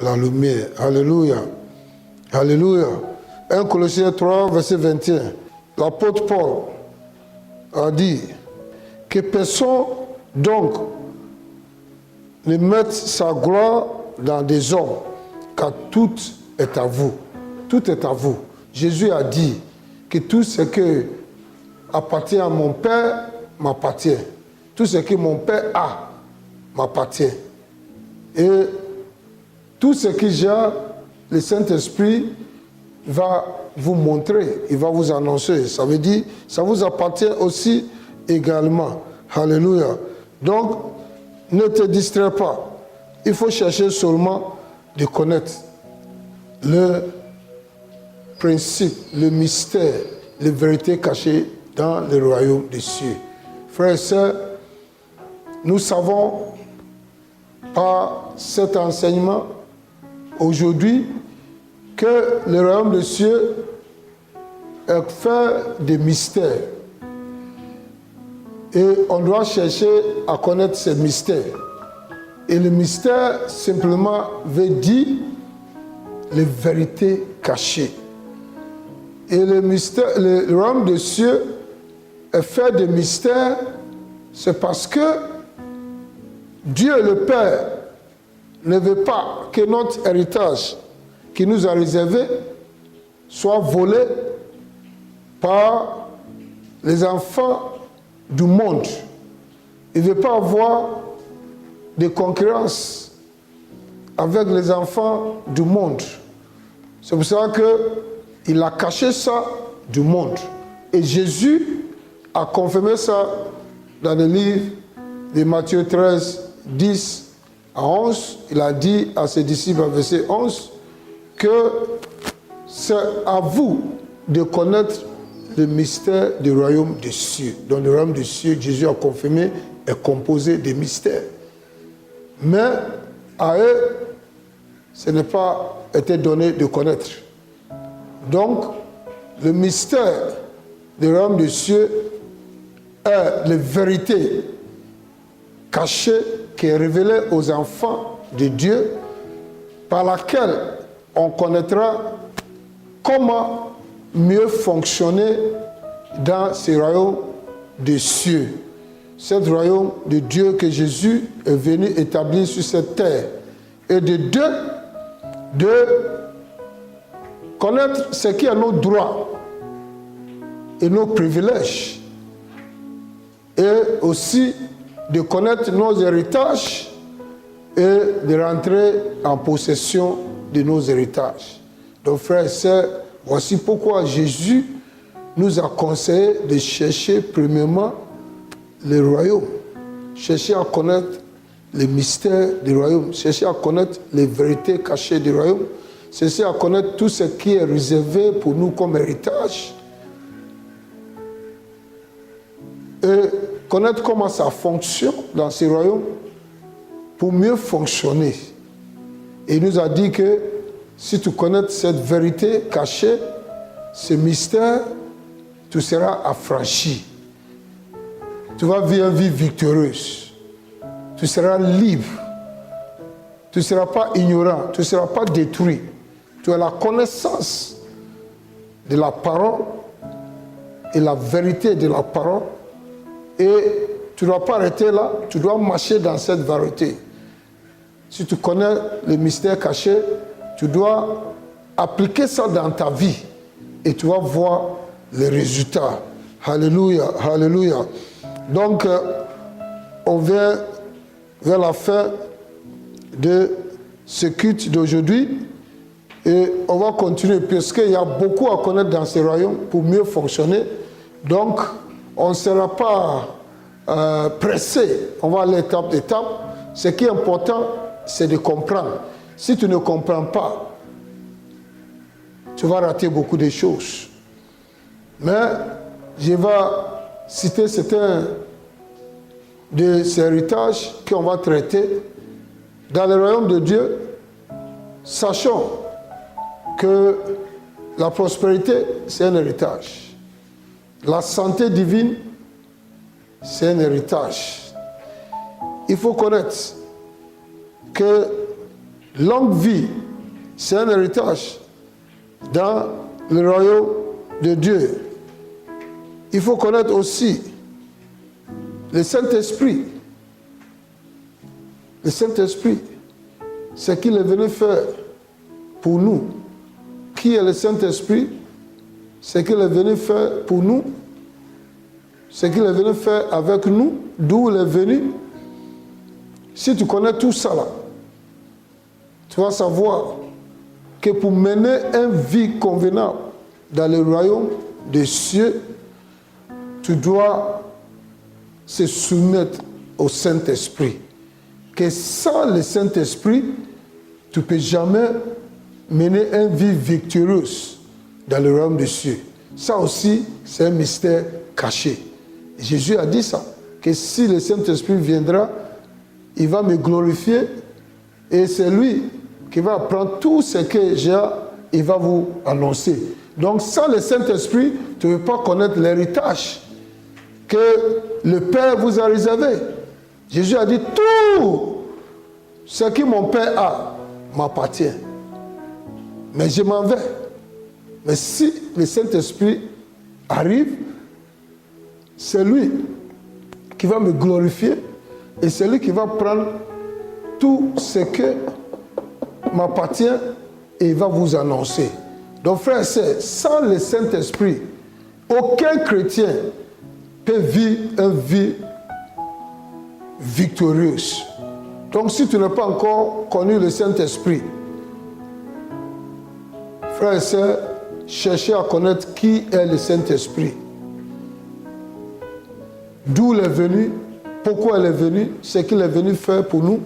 la lumière. Alléluia. Alléluia. 1 Colossiens 3, verset 21. L'apôtre Paul a dit que personne donc ne mette sa gloire dans des hommes, car tout est à vous. Tout est à vous. Jésus a dit que tout ce qui appartient à mon Père m'appartient. Tout ce que mon Père a m'appartient. Et tout ce que j'ai, le Saint-Esprit va vous montrer, il va vous annoncer. Ça veut dire, ça vous appartient aussi également. Alléluia. Donc, ne te distrais pas. Il faut chercher seulement de connaître le principe, le mystère, les vérités cachées dans le royaume des cieux. Frères et sœurs, nous savons par cet enseignement aujourd'hui que le royaume des cieux est fait de mystères. Et on doit chercher à connaître ces mystères. Et le mystère, simplement, veut dire les vérités cachées. Et le royaume des cieux est fait de mystères, c'est parce que Dieu le Père ne veut pas que notre héritage qui nous a réservé soit volé par les enfants du monde. Il ne veut pas avoir de concurrence avec les enfants du monde. C'est pour ça qu'il a caché ça du monde. Et Jésus a confirmé ça dans le livre de Matthieu 13, 10 à 11. Il a dit à ses disciples, verset 11, que c'est à vous de connaître le mystère du royaume des cieux. Dans le royaume des cieux, Jésus a confirmé, est composé de mystères. Mais à eux, ce n'est pas été donné de connaître. Donc, le mystère du royaume des cieux est la vérité cachée qui est révélée aux enfants de Dieu, par laquelle on connaîtra comment mieux fonctionner dans ce royaume des cieux. Ce royaume de Dieu que Jésus est venu établir sur cette terre. Et de deux, de connaître ce qui est nos droits et nos privilèges, et aussi de connaître nos héritages et de rentrer en possession de nos héritages. Donc, frères et sœurs, voici pourquoi Jésus nous a conseillé de chercher premièrement le royaume, chercher à connaître les mystères du royaume, chercher à connaître les vérités cachées du royaume, chercher à connaître tout ce qui est réservé pour nous comme héritage, et connaître comment ça fonctionne dans ce royaume pour mieux fonctionner. Et il nous a dit que si tu connais cette vérité cachée, ce mystère, tu seras affranchi. Tu vas vivre une vie victorieuse. Tu seras libre. Tu ne seras pas ignorant. Tu ne seras pas détruit. Tu as la connaissance de la parole et la vérité de la parole. Et tu ne dois pas arrêter là. Tu dois marcher dans cette vérité. Si tu connais le mystère caché, tu dois appliquer ça dans ta vie. Et tu vas voir les résultats. Alléluia, alléluia. Donc, on vient vers la fin de ce culte d'aujourd'hui. Et on va continuer, puisqu'il y a beaucoup à connaître dans ce royaume pour mieux fonctionner. Donc, on ne sera pas pressé. On va aller étape d'étape. Ce qui est important, c'est de comprendre. Si tu ne comprends pas, tu vas rater beaucoup de choses. Mais je vais citer certains de ces héritages qu'on va traiter. Dans le royaume de Dieu, sachons que la prospérité, c'est un héritage. La santé divine, c'est un héritage. Il faut connaître que longue vie, c'est un héritage dans le royaume de Dieu. Il faut connaître aussi le Saint-Esprit. Le Saint-Esprit, ce qu'il est venu faire pour nous. Qui est le Saint-Esprit? Ce qu'il est venu faire pour nous. Ce qu'il est venu faire avec nous. D'où il est venu. Si tu connais tout ça là, tu vas savoir que pour mener une vie convenable dans le royaume des cieux, tu dois se soumettre au Saint-Esprit. Que sans le Saint-Esprit, tu ne peux jamais mener une vie victorieuse dans le royaume des cieux. Ça aussi, c'est un mystère caché. Jésus a dit ça, que si le Saint-Esprit viendra, il va me glorifier et c'est lui qui va apprendre tout ce que j'ai, il va vous annoncer. Donc sans le Saint-Esprit, tu ne peux pas connaître l'héritage que le Père vous a réservé. Jésus a dit, tout ce que mon Père a m'appartient. Mais je m'en vais. Mais si le Saint-Esprit arrive, c'est lui qui va me glorifier et c'est lui qui va prendre tout ce que m'appartient et il va vous annoncer. Donc frères et sœurs, sans le Saint-Esprit, aucun chrétien peut vivre une vie victorieuse. Donc si tu n'as pas encore connu le Saint-Esprit, frères et sœurs, cherchez à connaître qui est le Saint-Esprit. D'où il est venu, pourquoi il est venu, ce qu'il est venu faire pour nous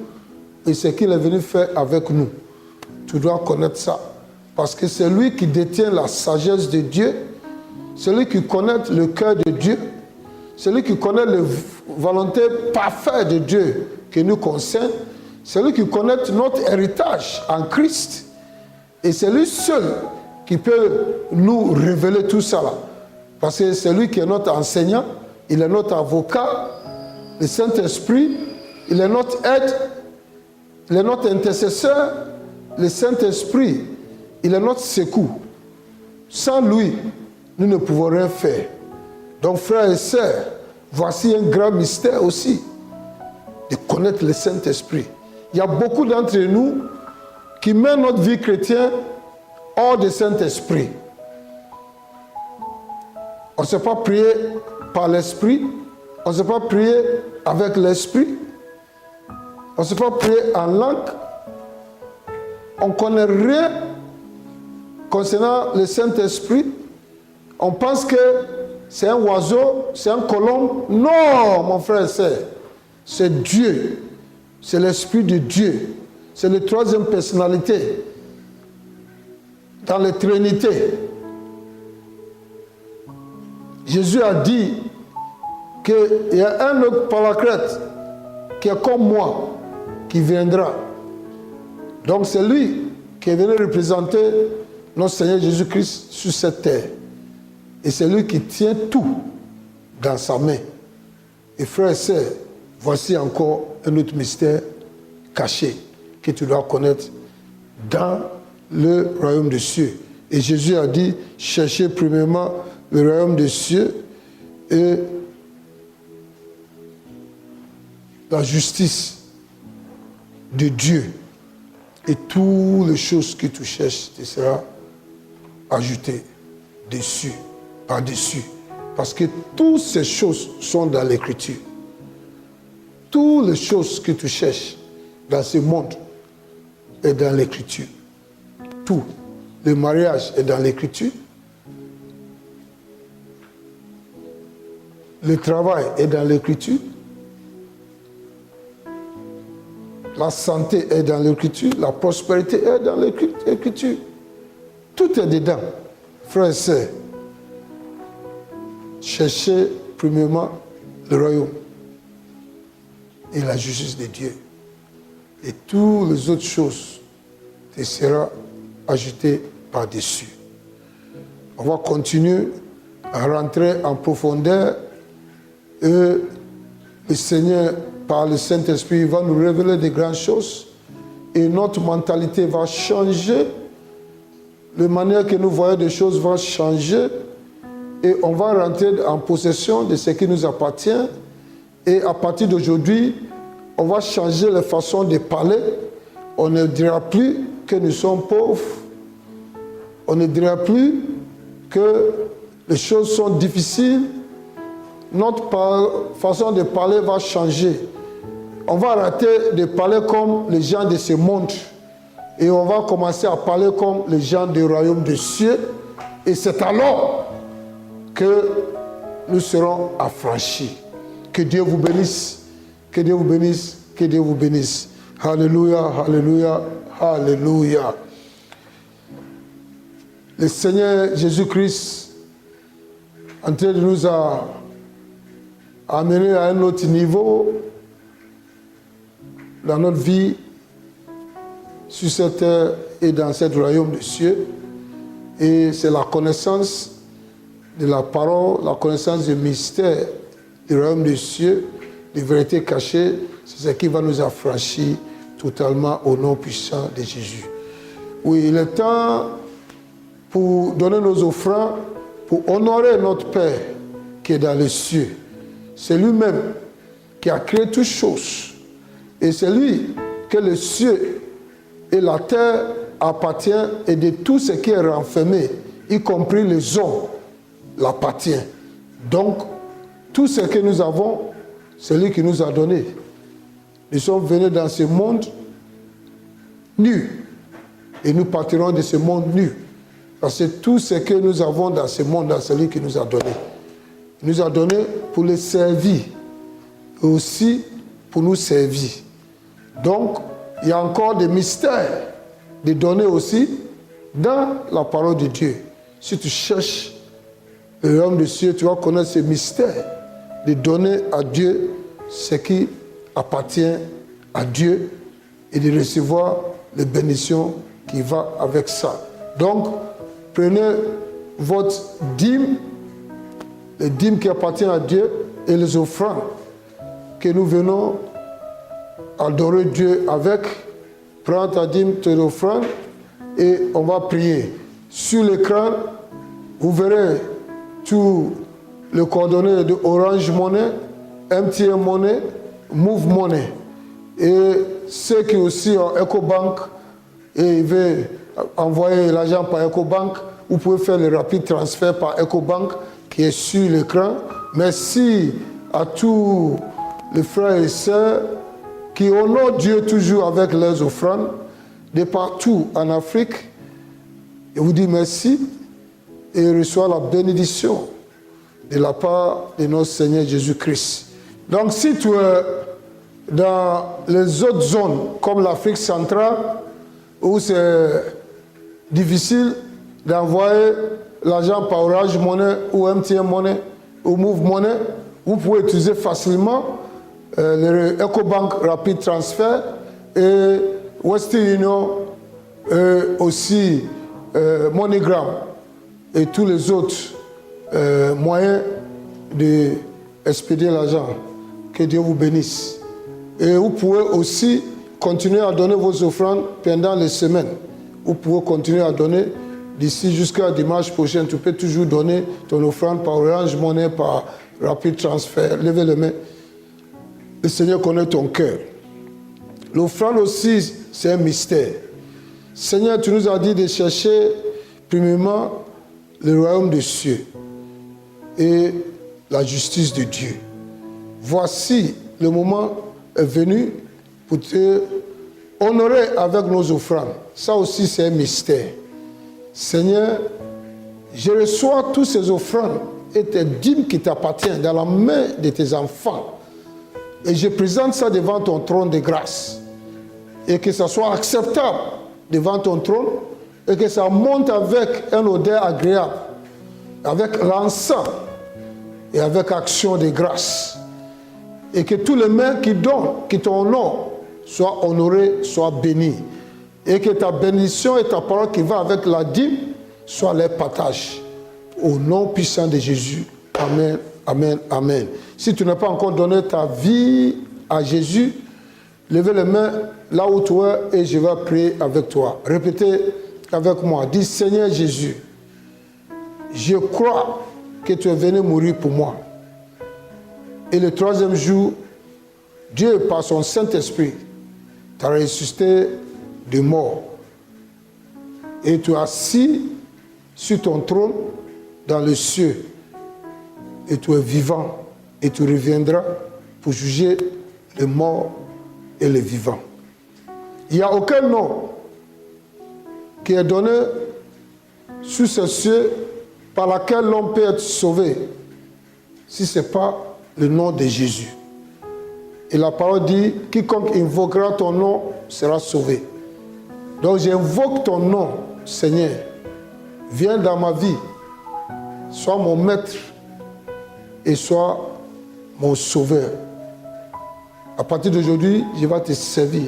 et ce qu'il est venu faire avec nous. Tu dois connaître ça. Parce que c'est lui qui détient la sagesse de Dieu, c'est lui qui connaît le cœur de Dieu, c'est lui qui connaît la volonté parfaite de Dieu qui nous concerne, c'est lui qui connaît notre héritage en Christ. Et c'est lui seul qui peut nous révéler tout ça là. Parce que c'est lui qui est notre enseignant, il est notre avocat, le Saint-Esprit, il est notre aide, il est notre intercesseur, le Saint-Esprit, il est notre secours. Sans lui, nous ne pouvons rien faire. Donc, frères et sœurs, voici un grand mystère aussi, de connaître le Saint-Esprit. Il y a beaucoup d'entre nous qui met notre vie chrétienne hors du Saint-Esprit. On ne sait pas prier par l'Esprit, on ne sait pas prier avec l'Esprit, on ne sait pas prier en langue, on ne connaît rien concernant le Saint-Esprit. On pense que c'est un oiseau, c'est un colombe. Non, mon frère et sœur, c'est Dieu, c'est l'Esprit de Dieu, c'est la troisième personnalité dans la Trinité. Jésus a dit qu'il y a un autre Paraclète qui est comme moi, qui viendra. Donc c'est lui qui est venu représenter notre Seigneur Jésus-Christ sur cette terre. Et c'est lui qui tient tout dans sa main. Et frères et sœurs, voici encore un autre mystère caché que tu dois connaître dans le royaume des cieux. Et Jésus a dit, cherchez premièrement le royaume des cieux et la justice de Dieu. Et toutes les choses que tu cherches te seront ajoutées dessus, par-dessus. Parce que toutes ces choses sont dans l'Écriture. Toutes les choses que tu cherches dans ce monde est dans l'Écriture. Tout. Le mariage est dans l'Écriture. Le travail est dans l'Écriture. La santé est dans l'Écriture. La prospérité est dans l'Écriture. Tout est dedans. Frères et sœurs, cherchez premièrement le royaume et la justice de Dieu. Et toutes les autres choses te seront ajoutées par-dessus. On va continuer à rentrer en profondeur et le Seigneur, par le Saint-Esprit, va nous révéler des grandes choses et notre mentalité va changer. La manière que nous voyons des choses va changer et on va rentrer en possession de ce qui nous appartient. Et à partir d'aujourd'hui, on va changer la façon de parler. On ne dira plus que nous sommes pauvres. On ne dira plus que les choses sont difficiles. Notre façon de parler va changer. On va arrêter de parler comme les gens de ce monde. Et on va commencer à parler comme les gens du royaume des cieux. Et c'est alors que nous serons affranchis. Que Dieu vous bénisse. Que Dieu vous bénisse. Que Dieu vous bénisse. Alléluia, alléluia, alléluia. Le Seigneur Jésus-Christ en train de nous amener à un autre niveau dans notre vie sur cette terre et dans ce royaume des cieux. Et c'est la connaissance de la parole, la connaissance du mystère du royaume des cieux, des vérités cachées, c'est ce qui va nous affranchir totalement au nom puissant de Jésus. Oui, il est temps pour donner nos offrandes, pour honorer notre Père qui est dans les cieux. C'est lui-même qui a créé toutes choses. Et c'est lui que les cieux et la terre appartient et de tout ce qui est renfermé, y compris les hommes, l'appartient. Donc, tout ce que nous avons, c'est lui qui nous a donné. Nous sommes venus dans ce monde nu. Et nous partirons de ce monde nu. Parce que tout ce que nous avons dans ce monde, c'est lui qui nous a donné. Il nous a donné pour les servir. Et aussi pour nous servir. Donc, il y a encore des mystères de donner aussi dans la parole de Dieu. Si tu cherches le royaume des cieux, tu vas connaître ces mystères de donner à Dieu ce qui appartient à Dieu et de recevoir les bénédictions qui vont avec ça. Donc, prenez votre dîme, les dîmes qui appartiennent à Dieu et les offrandes que nous venons adorer Dieu avec. Prends ta dîme, tes offrandes et on va prier. Sur l'écran, vous verrez tous les coordonnées de Orange Money, MTN Money, Move Money. Et ceux qui aussi ont EcoBank, et il veut envoyer l'argent par EcoBank, vous pouvez faire le rapide transfert par EcoBank qui est sur l'écran. Merci à tous les frères et sœurs qui honorent Dieu toujours avec leurs offrandes de partout en Afrique. Je vous dis merci et reçois la bénédiction de la part de notre Seigneur Jésus-Christ. Donc si tu es dans les autres zones comme l'Afrique centrale où c'est difficile d'envoyer l'argent par Orange Money ou MTN Money ou Move Money, vous pouvez utiliser facilement le EcoBank Rapid Transfer et Western Union aussi MoneyGram et tous les autres moyens d'expédier l'argent. Que Dieu vous bénisse. Et vous pouvez aussi continuer à donner vos offrandes pendant les semaines. Vous pouvez continuer à donner d'ici jusqu'à dimanche prochain. Tu peux toujours donner ton offrande par Orange Money, par Rapid Transfer. Levez les mains. Le Seigneur connaît ton cœur. L'offrande aussi, c'est un mystère. Seigneur, tu nous as dit de chercher premièrement le royaume des cieux et la justice de Dieu. Voici, le moment est venu pour te honorer avec nos offrandes. Ça aussi, c'est un mystère. Seigneur, je reçois tous ces offrandes et tes dîmes qui t'appartiennent dans la main de tes enfants. Et je présente ça devant ton trône de grâce. Et que ça soit acceptable devant ton trône et que ça monte avec un odeur agréable, avec l'encens et avec action de grâce. Et que tous les mains qui donnent, qui t'honorent, soient honorés, soient bénis. Et que ta bénédiction et ta parole qui va avec la dîme soient les partages. Au nom puissant de Jésus. Amen, amen, amen. Si tu n'as pas encore donné ta vie à Jésus, levez les mains là où tu es et je vais prier avec toi. Répétez avec moi. Dis, Seigneur Jésus, je crois que tu es venu mourir pour moi. Et le troisième jour, Dieu, par son Saint-Esprit, t'a ressuscité de mort. Et tu es assis sur ton trône dans les cieux. Et tu es vivant. Et tu reviendras pour juger les morts et les vivants. Il n'y a aucun nom qui est donné sous ces cieux par lequel l'homme peut être sauvé si ce n'est pas le nom de Jésus. Et la parole dit, quiconque invoquera ton nom sera sauvé. Donc j'invoque ton nom, Seigneur. Viens dans ma vie. Sois mon maître et sois mon sauveur. À partir d'aujourd'hui, je vais te servir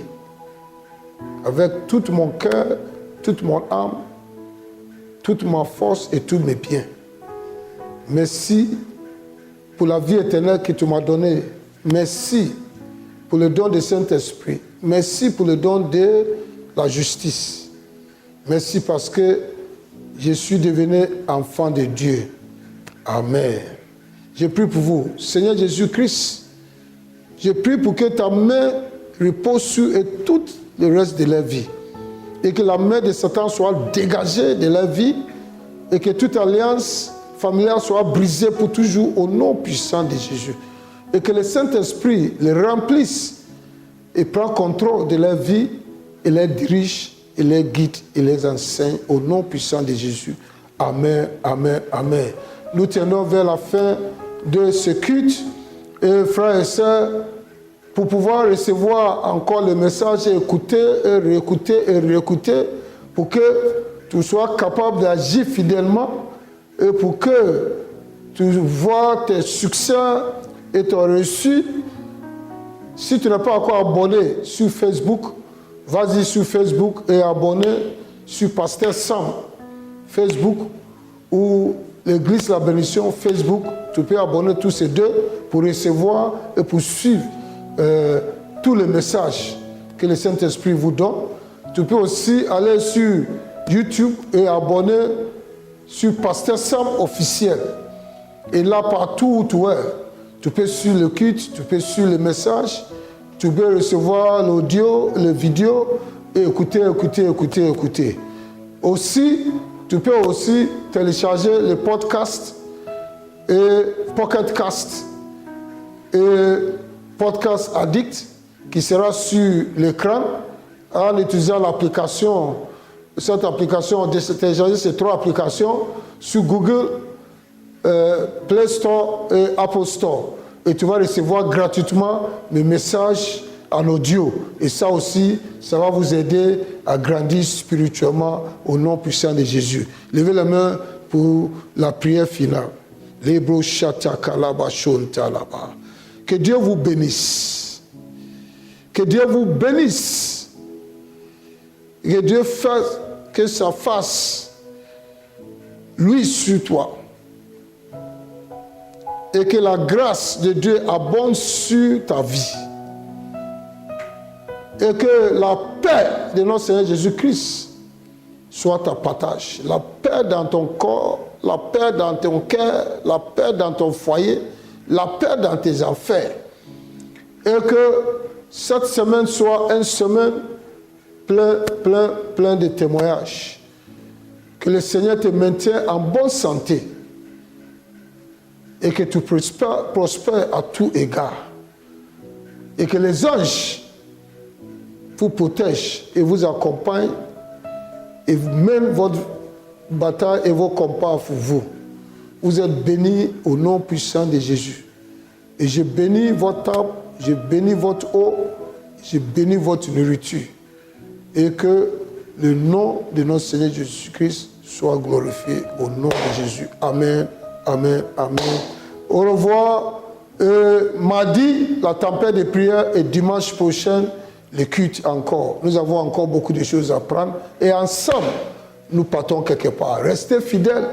avec tout mon cœur, toute mon âme, toute ma force et tous mes biens. Merci pour la vie éternelle que tu m'as donnée. Merci pour le don du Saint-Esprit. Merci pour le don de la justice. Merci parce que je suis devenu enfant de Dieu. Amen. Je prie pour vous. Seigneur Jésus-Christ, je prie pour que ta main repose sur tout le reste de leur vie. Et que la main de Satan soit dégagée de leur vie. Et que toute alliance familiale soit brisée pour toujours au nom puissant de Jésus. Et que le Saint-Esprit les remplisse et prend contrôle de leur vie et les dirige et les guide et les enseigne au nom puissant de Jésus. Amen, amen, amen. Nous tenons vers la fin de ce culte. Et frères et sœurs, pour pouvoir recevoir encore le message et écouter et réécouter pour que tu sois capable d'agir fidèlement et pour que tu vois tes succès et ton reçu. Si tu n'es pas encore abonné sur Facebook, vas-y sur Facebook et abonne sur Pasteur Sam Facebook ou l'Église La Bénédiction Facebook. Tu peux abonner tous ces deux pour recevoir et pour suivre tous les messages que le Saint-Esprit vous donne. Tu peux aussi aller sur YouTube et abonner sur Pasteur Sam officiel. Et là, partout où tu es, tu peux suivre le culte, tu peux suivre les messages, tu peux recevoir l'audio, les vidéos et écouter. Aussi, tu peux aussi télécharger les podcasts et Pocket Cast et Podcast Addict qui sera sur l'écran en utilisant l'application. Cette application, télécharger ces 3 applications sur Google, Play Store et Apple Store. Et tu vas recevoir gratuitement mes messages en audio. Et ça aussi, ça va vous aider à grandir spirituellement au nom puissant de Jésus. Levez la main pour la prière finale. Que Dieu vous bénisse. Que Dieu vous bénisse. Que Dieu fasse que ça fasse lui sur toi. Et que la grâce de Dieu abonde sur ta vie. Et que la paix de notre Seigneur Jésus-Christ soit ta partage. La paix dans ton corps, la paix dans ton cœur, la paix dans ton foyer, la paix dans tes affaires. Et que cette semaine soit une semaine plein de témoignages. Que le Seigneur te maintienne en bonne santé. Et que tu prospères à tout égard. Et que les anges vous protègent et vous accompagnent et mènent votre bataille et vos combats pour vous. Vous êtes bénis au nom puissant de Jésus. Et je bénis votre table, je bénis votre eau, je bénis votre nourriture. Et que le nom de notre Seigneur Jésus-Christ soit glorifié au nom de Jésus. Amen. Amen, amen. Au revoir. Mardi, la tempête de prière et dimanche prochain, le culte encore. Nous avons encore beaucoup de choses à prendre. Et ensemble, nous partons quelque part. Restez fidèles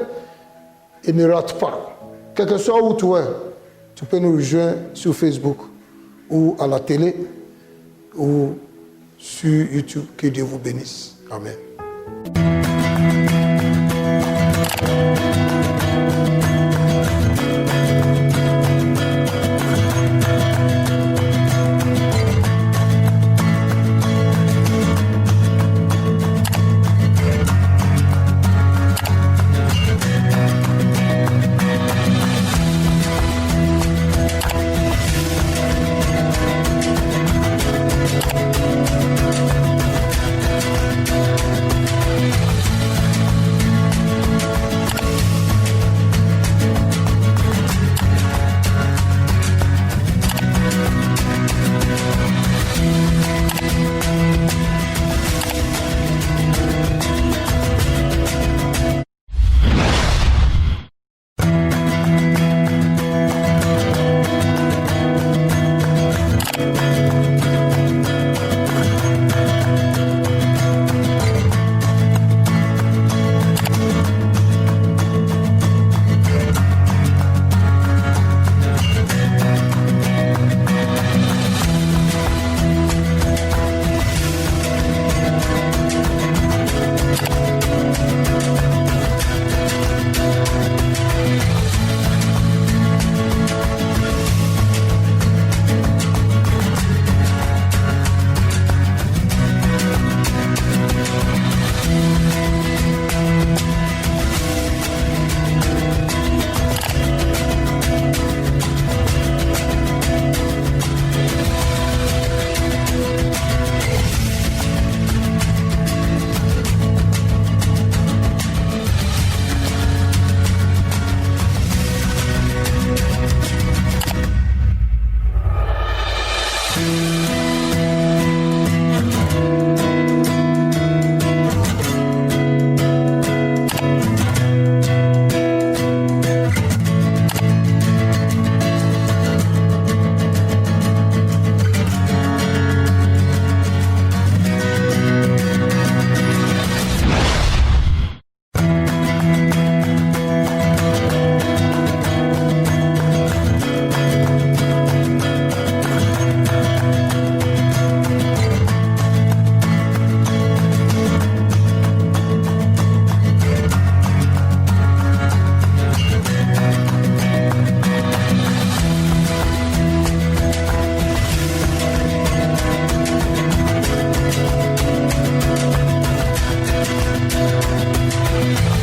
et ne rate pas. Quel que soit où tu es, tu peux nous rejoindre sur Facebook ou à la télé ou sur YouTube. Que Dieu vous bénisse. Amen. you.